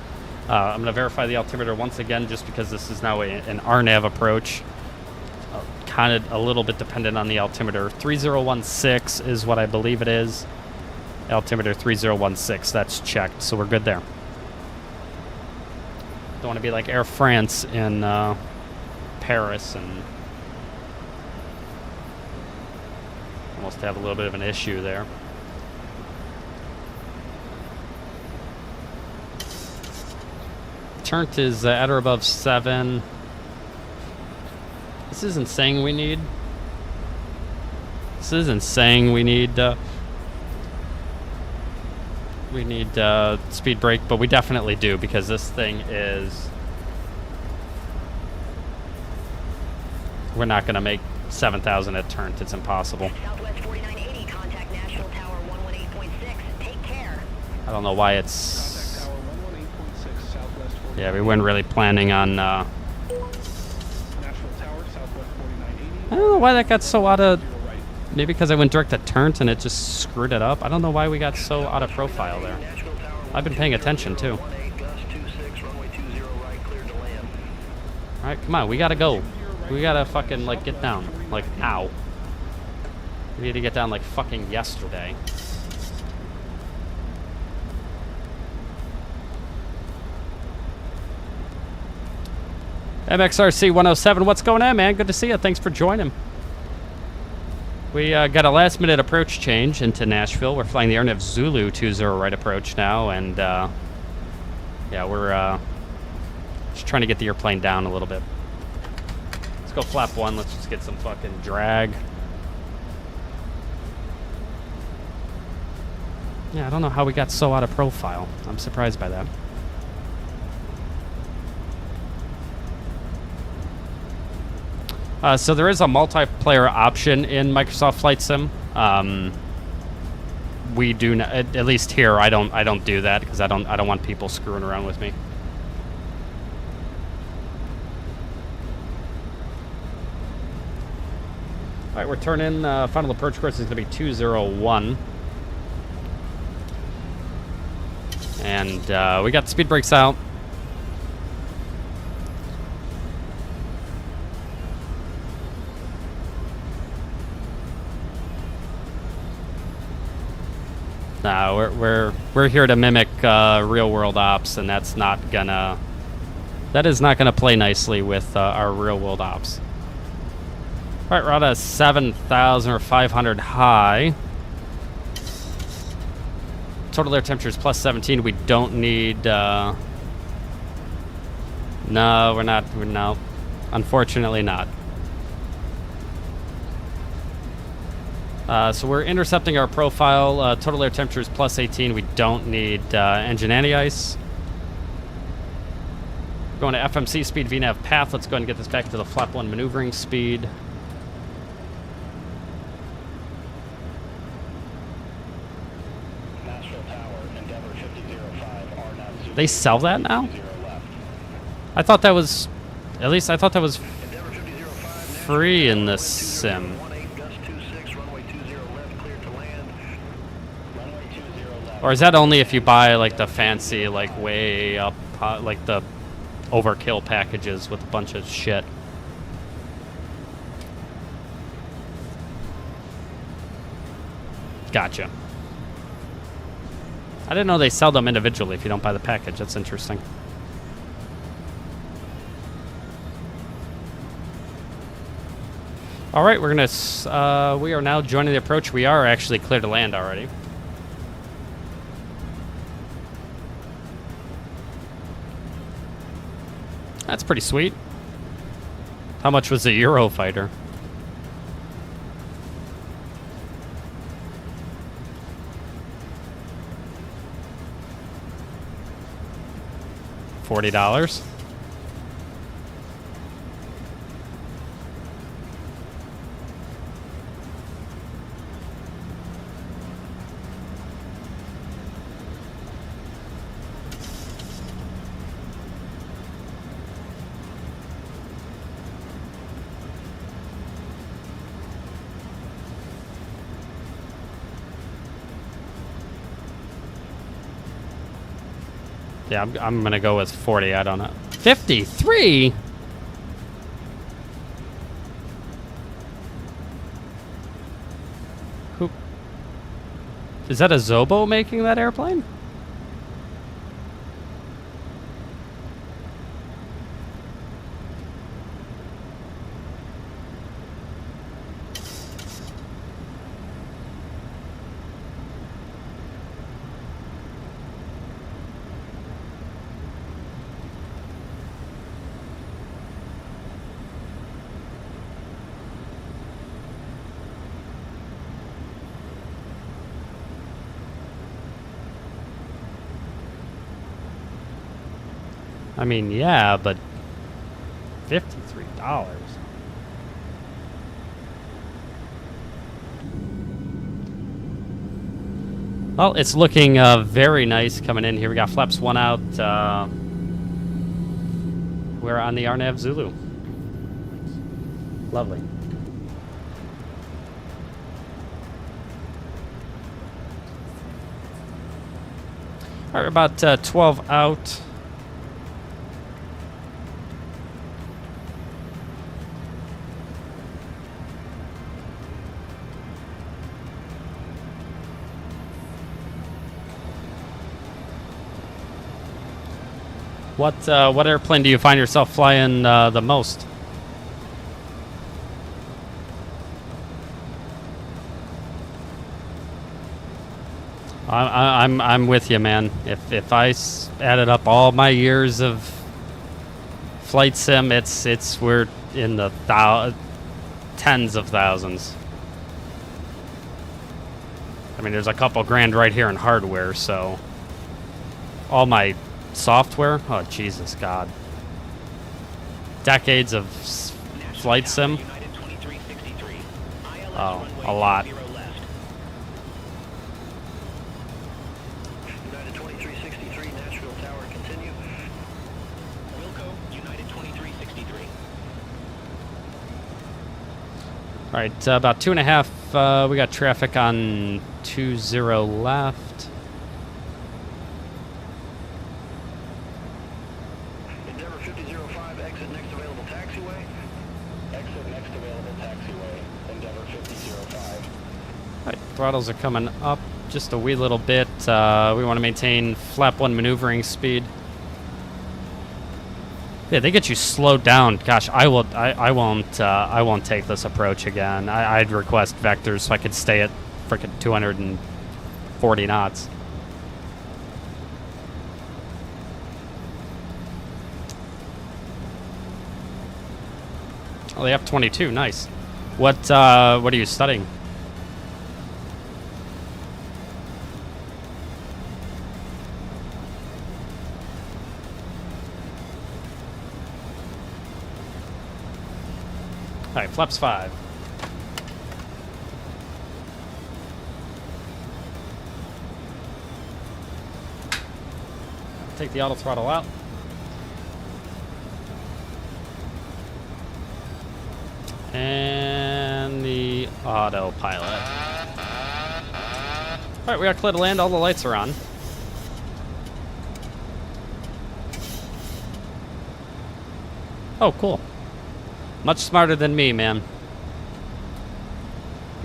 B: I'm going to verify the altimeter once again, just because this is now an RNAV approach. Kind of a little bit dependent on the altimeter. 3016 is what I believe it is. Altimeter 3016, that's checked, so we're good there. Don't want to be like Air France in Paris and almost have a little bit of an issue there. Turnt is at or above 7. This isn't saying we need. This isn't saying we need. We need speed brake, but we definitely do, because this thing is. We're not going to make 7,000 at turn. It's impossible.
D: Southwest 4980, contact Nashville Tower 118.6. Take care.
B: I don't know why it's.
I: Contact Tower 118.6, Southwest 4980.
B: Yeah, we weren't really planning on.
I: Nashville Tower, Southwest 4980.
B: I don't know why that got so out of.
I: 20 right.
B: Maybe because I went direct at turn and it just screwed it up. I don't know why we got so out of profile there. I've been paying attention too. Alright, come on, we gotta go. We gotta fucking, like, get down. Like, ow. We need to get down like fucking yesterday. MXRC 107, what's going on, man? Good to see you. Thanks for joining. We got a last-minute approach change into Nashville. We're flying the RNAV Zulu 20 right approach now, and yeah, we're just trying to get the airplane down a little bit. Let's go flap 1. Let's just get some fucking drag. Yeah, I don't know how we got so out of profile. I'm surprised by that. So there is a multiplayer option in Microsoft Flight Sim. We do not, at least here. I don't do that because I don't want people screwing around with me. All right, we're turning. Final approach course is going to be 201. And we got the speed brakes out. No, we're here to mimic real world ops, and that is not gonna play nicely with our real world ops. All right, we're at a 7,500 high. Total air temperature is plus 17. We don't need. No, we're not. No, unfortunately not. So we're intercepting our profile. Total air temperature is plus 18. We don't need engine anti-ice. Going to FMC speed, VNAV path. Let's go ahead and get this back to the flap 1 maneuvering speed.
F: Nashville Tower, Endeavor 5005, RNAV Zulu.
B: They sell that now?
F: 0 left.
B: I thought that was, at least I thought that was
G: Endeavor 5005,
B: free in this sim.
G: 18, gust 26, runway 20 left, clear to land.
F: Runway 20 left.
B: Or is that only if you buy like the fancy, like way up, like the overkill packages with a bunch of shit? Gotcha. I didn't know they sell them individually if you don't buy the package. That's interesting. All right, we're gonna. We are now joining the approach. We are actually clear to land already. That's pretty sweet. How much was the Eurofighter? $40. Yeah, I'm gonna go with 40. I don't know. 53. Who? Is that a Zobo making that airplane? I mean, yeah, but $53. Well, it's looking very nice coming in here. We got flaps 1 out. We're on the RNAV Zulu. Lovely. All right, we're about 12 out. What airplane do you find yourself flying the most? I'm with you, man. If I added up all my years of flight sim, we're in the tens of thousands. I mean, there's a couple grand right here in hardware, so all my software, oh Jesus God, decades of flight sim. Oh, a lot.
G: United 2363, Nashville Tower, continue.
I: Wilco, United 2363.
B: All right, about 2.5. We got traffic on 20 left.
F: Endeavor 5005, exit next available taxiway. Exit next available taxiway, Endeavor 5005.
B: All right, throttles are coming up just a wee little bit. We want to maintain flap 1 maneuvering speed. Yeah, they get you slowed down. Gosh, I won't take this approach again. I'd request vectors so I could stay at frickin' 240 knots. Oh, the F-22, nice. What are you studying? All right, flaps 5. Take the auto throttle out. And the autopilot. All right, we got clear to land. All the lights are on. Oh, cool. Much smarter than me, man.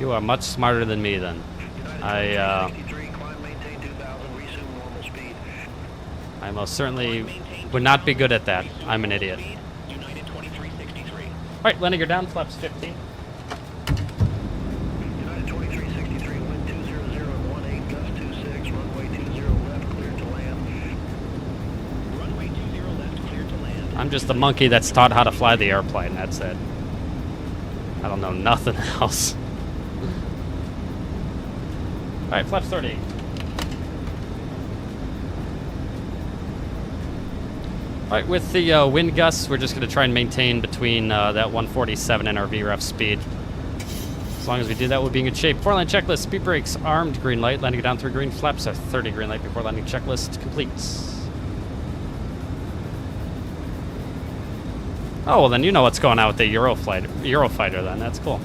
B: You are much smarter than me, then. I most certainly would not be good at that. I'm an idiot. All right, landing her down, flaps 15.
F: United 2363, wind 200 at 18, gust 26, runway 20 left, clear to land. Runway 20 left, clear to land.
B: I'm just the monkey that's taught how to fly the airplane, that's it. I don't know nothing else. All right, flaps 30. All right, with the wind gusts, we're just going to try and maintain between that 147 and our VREF speed. As long as we do that, we'll be in good shape. 4-line checklist, speed brakes, armed, green light, landing down through green, flaps are 30, green light before landing checklist complete. Oh, well then you know what's going on with the Eurofighter then, that's cool.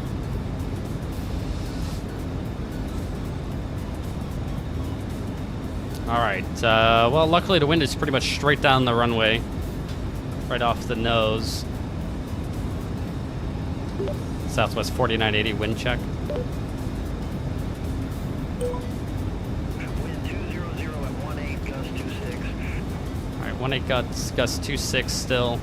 B: All right, well, luckily the wind is pretty much straight down the runway, right off the nose. Southwest 4980 wind check.
F: Wind 200 at 18, gust 26.
B: All right, 18 gust 26 still.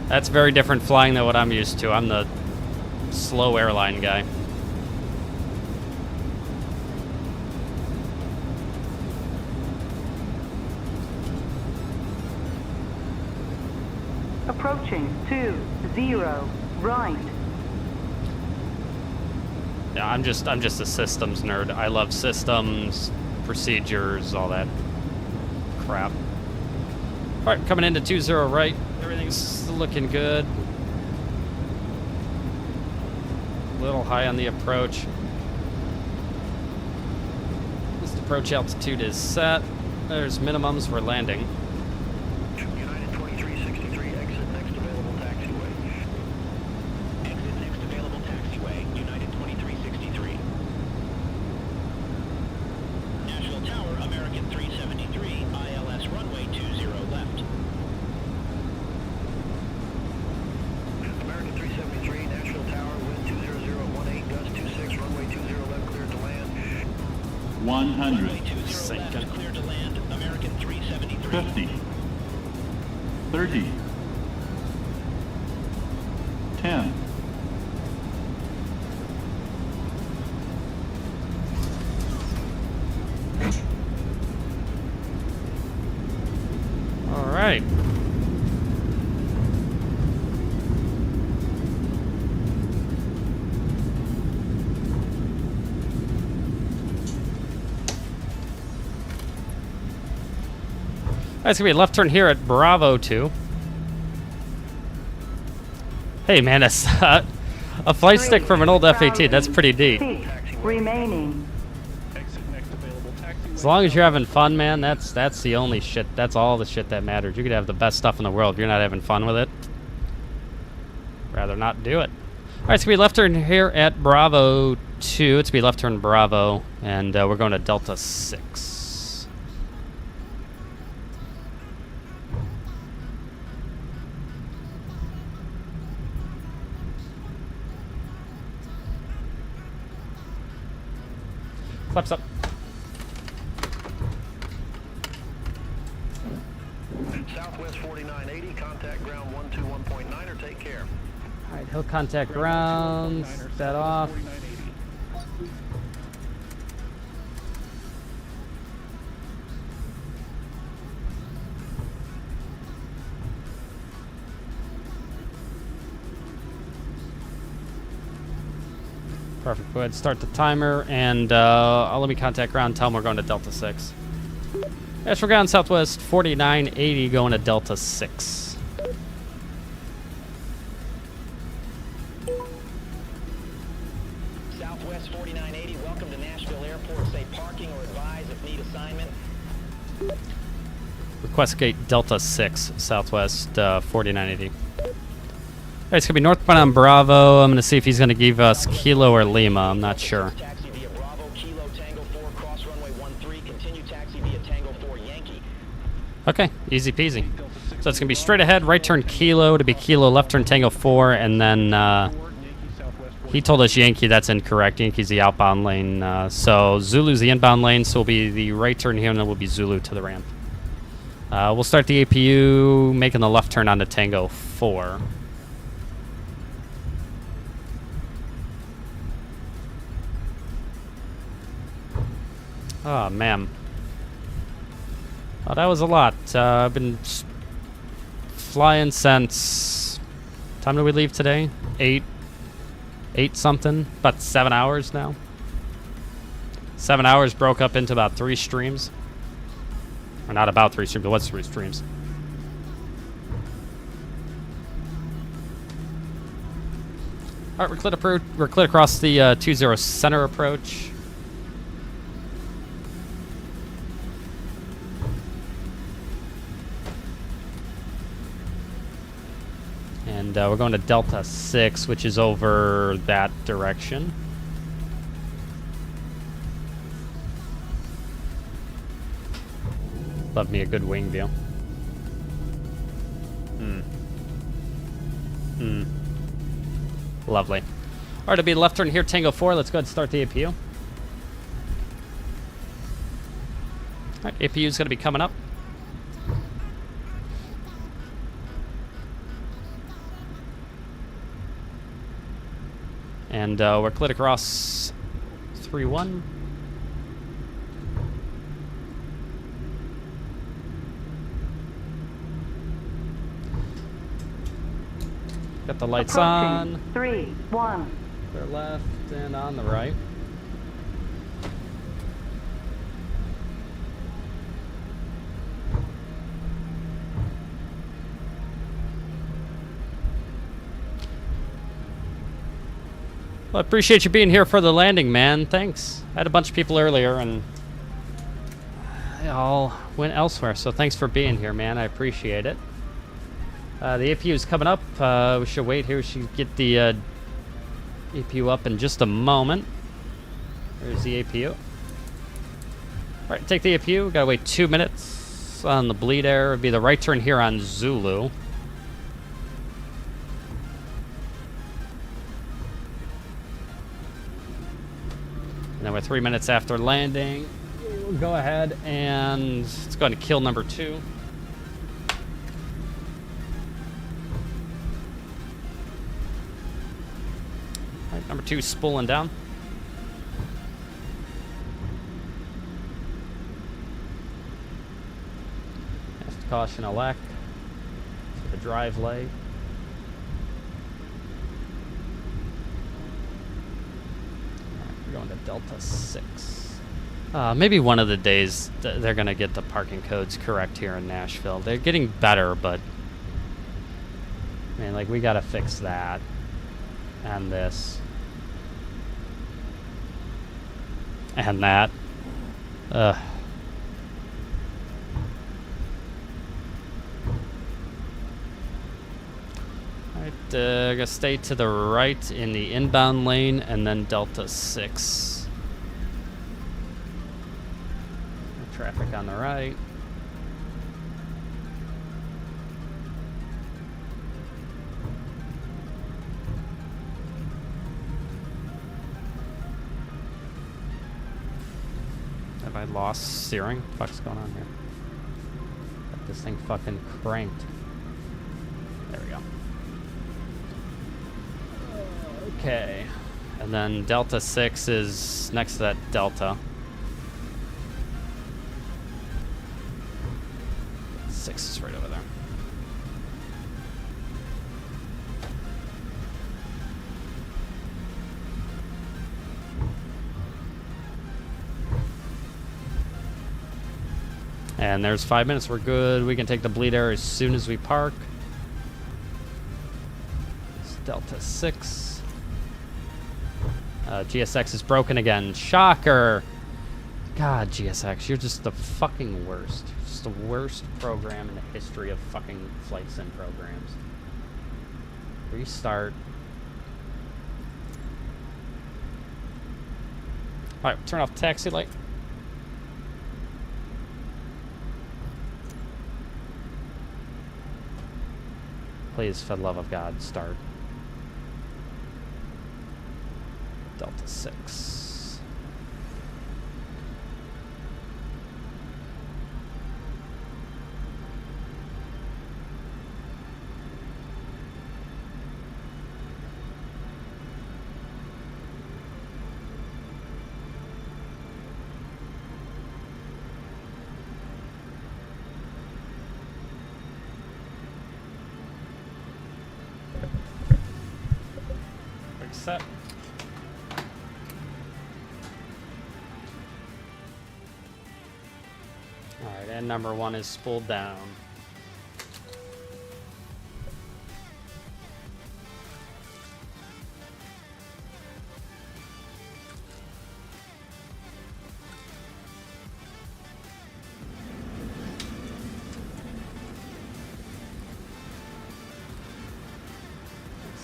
B: That's very different flying than what I'm used to. I'm the slow airline guy.
H: Approaching 20 right.
B: Yeah, I'm just a systems nerd. I love systems, procedures, all that crap. All right, coming into 20 right. Everything's looking good. A little high on the approach. This approach altitude is set. There's minimums. We're landing.
F: United 2363, exit next available taxiway. Exit next available taxiway, United 2363. National Tower, American 373, ILS runway 20 left. American 373, National Tower, wind 200 at 18, gust 26, runway 20 left, clear to land.
J: 100.
F: Runway 20 left, clear to land, American 373.
J: 50. 30. 10.
B: All right. That's gonna be a left turn here at Bravo 2. Hey man, that's a flight stick from an old F-18. That's pretty neat.
H: Feet remaining.
I: Exit next available taxiway.
B: As long as you're having fun, man, that's the only shit. That's all the shit that matters. You could have the best stuff in the world. If you're not having fun with it, rather not do it. All right, it's gonna be left turn here at Bravo 2. It's gonna be left turn Bravo, and we're going to Delta 6. Flaps up.
F: Southwest 4980, contact ground 121.9 or take care.
B: All right, he'll contact ground. Set off.
I: 4980.
B: Perfect. Go ahead, start the timer, and I'll let me contact ground. Tell them we're going to Delta 6. Yes, we're ground Southwest 4980, going to Delta 6.
D: Southwest 4980, welcome to Nashville Airport. Say parking or advise if need assignment.
B: Request gate Delta 6, Southwest 4980. All right, it's going to be northbound on Bravo. I'm going to see if he's going to give us Kilo or Lima. I'm not sure.
D: Taxi via Bravo, Kilo, Tango 4, cross runway 13, continue taxi via Tango 4, Yankee.
B: Okay, easy peasy. So it's going to be straight ahead, right turn Kilo to be Kilo, left turn Tango 4, and then he told us Yankee. That's incorrect. Yankee's the outbound lane. So Zulu's the inbound lane, so it'll be the right turn here, and then we'll be Zulu to the ramp. We'll start the APU making the left turn onto Tango 4. Oh, man. Oh, that was a lot. I've been flying since... Time did we leave today? 8 something? About 7 hours now. 7 hours broke up into about 3 streams. Or not about 3 streams, but what's 3 streams? Alright, we're clear across the 20 center approach. And we're going to Delta 6, which is over that direction. Love me a good wing view. Lovely. All right, it'll be left turn here, Tango 4. Let's go ahead and start the APU. All right, APU is going to be coming up. And we're cleared across 3-1. Got the lights
H: Approaching.
B: on.
H: 3-1.
B: Clear left and on the right. Well, I appreciate you being here for the landing, man. Thanks. I had a bunch of people earlier, and they all went elsewhere, so thanks for being here, man. I appreciate it. The APU is coming up. We should wait here. We should get the APU up in just a moment. There's the APU. All right, take the APU. We've got to wait 2 minutes on the bleed air. It'll be the right turn here on Zulu. And then we're 3 minutes after landing. We'll go ahead and let's go ahead and kill number 2. All right, number 2 spooling down. Have to caution elect for the drive leg. Going to Delta 6. Maybe one of the days they're going to get the parking codes correct here in Nashville. They're getting better, but man, like, we got to fix that and this and that. Alright, gonna stay to the right in the inbound lane and then Delta 6. Traffic on the right. Have I lost steering? What's going on here? Got this thing fucking cranked. There we go. Okay. And then Delta 6 is next to that Delta. 6 is right over there. And there's 5 minutes. We're good. We can take the bleed air as soon as we park. It's Delta 6. GSX is broken again. Shocker. God, GSX, you're just the fucking worst. You're just the worst program in the history of fucking flight sim programs. Restart. Alright, turn off taxi light. Please, for the love of God, start. Delta 6. Set. Alright, and number 1 is spooled down.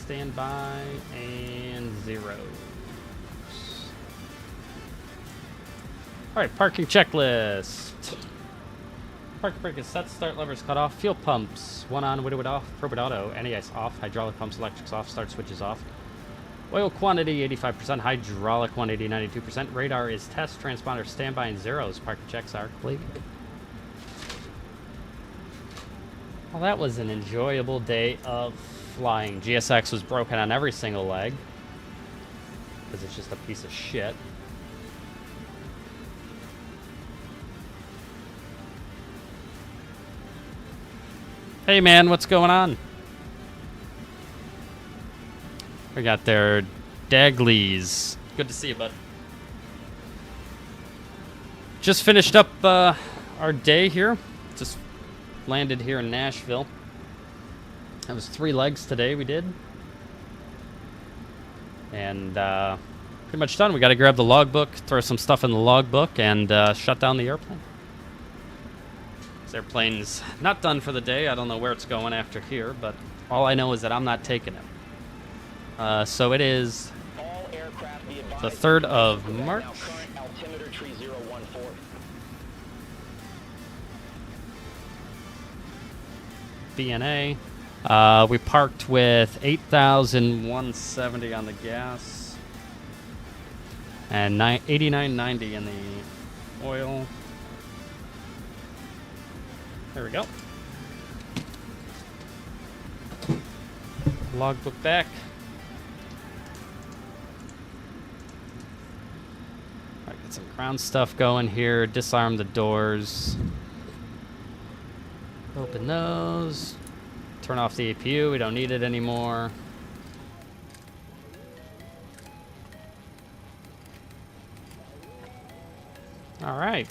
B: Standby and zeros. Alright, parking checklist. Parking brake is set, start levers cut off, fuel pumps, 1 on, widowed off, probate auto, NAS off, hydraulic pumps, electrics off, start switches off. Oil quantity 85%, hydraulic quantity 92%, radar is test, transponder standby and zeros, parking checks are complete. Well, that was an enjoyable day of flying. GSX was broken on every single leg because it's just a piece of shit. Hey man, what's going on? We got their Daglies. Good to see you, bud. Just finished up our day here. Just landed here in Nashville. That was 3 legs today we did. And pretty much done. We got to grab the logbook, throw some stuff in the logbook, and shut down the airplane. This airplane's not done for the day. I don't know where it's going after here, but all I know is that I'm not taking it. So it is the 3rd of March. BNA. We parked with 8,170 on the gas and 89.90 in the oil. There we go. Logbook back. All right, get some ground stuff going here. Disarm the doors. Open those. Turn off the APU. We don't need it anymore. All right.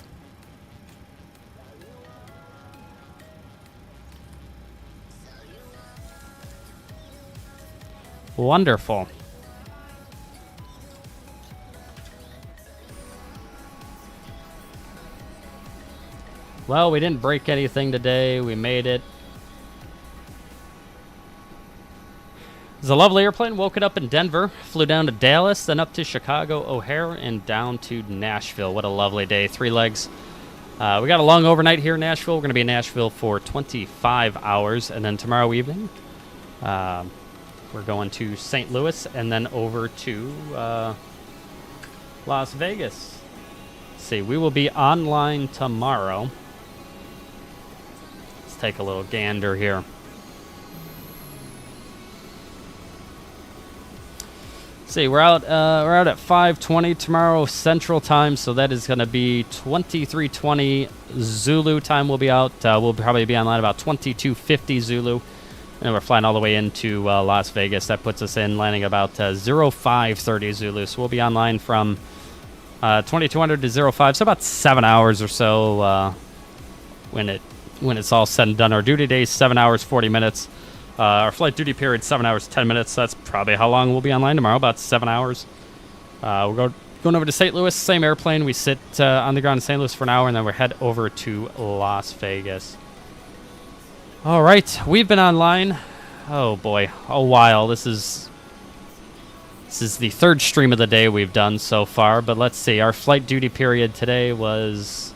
B: Wonderful. Well, we didn't break anything today. We made it. It's a lovely airplane. Woke it up in Denver, flew down to Dallas, then up to Chicago O'Hare, and down to Nashville. What a lovely day. 3 legs. We got a long overnight here in Nashville. We're going to be in Nashville for 25 hours, and then tomorrow evening, we're going to St. Louis and then over to Las Vegas. Let's see, we will be online tomorrow. Let's take a little gander here. See, we're out at 5:20 tomorrow Central Time, so that is going to be 23:20 Zulu time. We'll be out. We'll probably be online about 22:50 Zulu, and we're flying all the way into Las Vegas. That puts us in landing about 05:30 Zulu. So we'll be online from 2200 to 05, so about 7 hours or so when it's all said and done. Our duty day is 7 hours 40 minutes. Our flight duty period 7 hours 10 minutes. So that's probably how long we'll be online tomorrow, about 7 hours. We're going over to St. Louis, same airplane. We sit on the ground in St. Louis for an hour, and then we head over to Las Vegas. All right, we've been online. Oh boy, a while. This is the 3rd stream of the day we've done so far. But let's see. Our flight duty period today was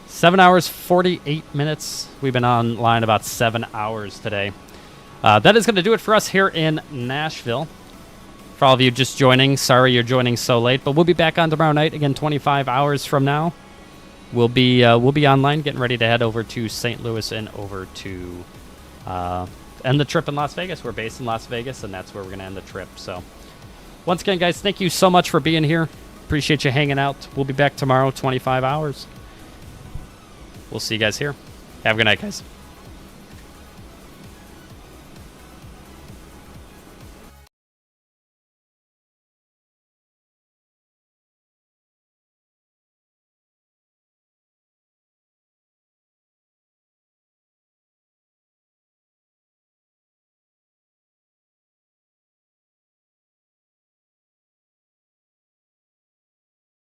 B: 7 hours, 48 minutes. We've been online about 7 hours today. That is going to do it for us here in Nashville. For all of you just joining, sorry you're joining so late, but we'll be back on tomorrow night, again, 25 hours from now. We'll be online, getting ready to head over to St. Louis and over to end the trip in Las Vegas. We're based in Las Vegas, and that's where we're going to end the trip. So once again, guys, thank you so much for being here. Appreciate you hanging out. We'll be back tomorrow, 25 hours. We'll see you guys here. Have a good night, guys.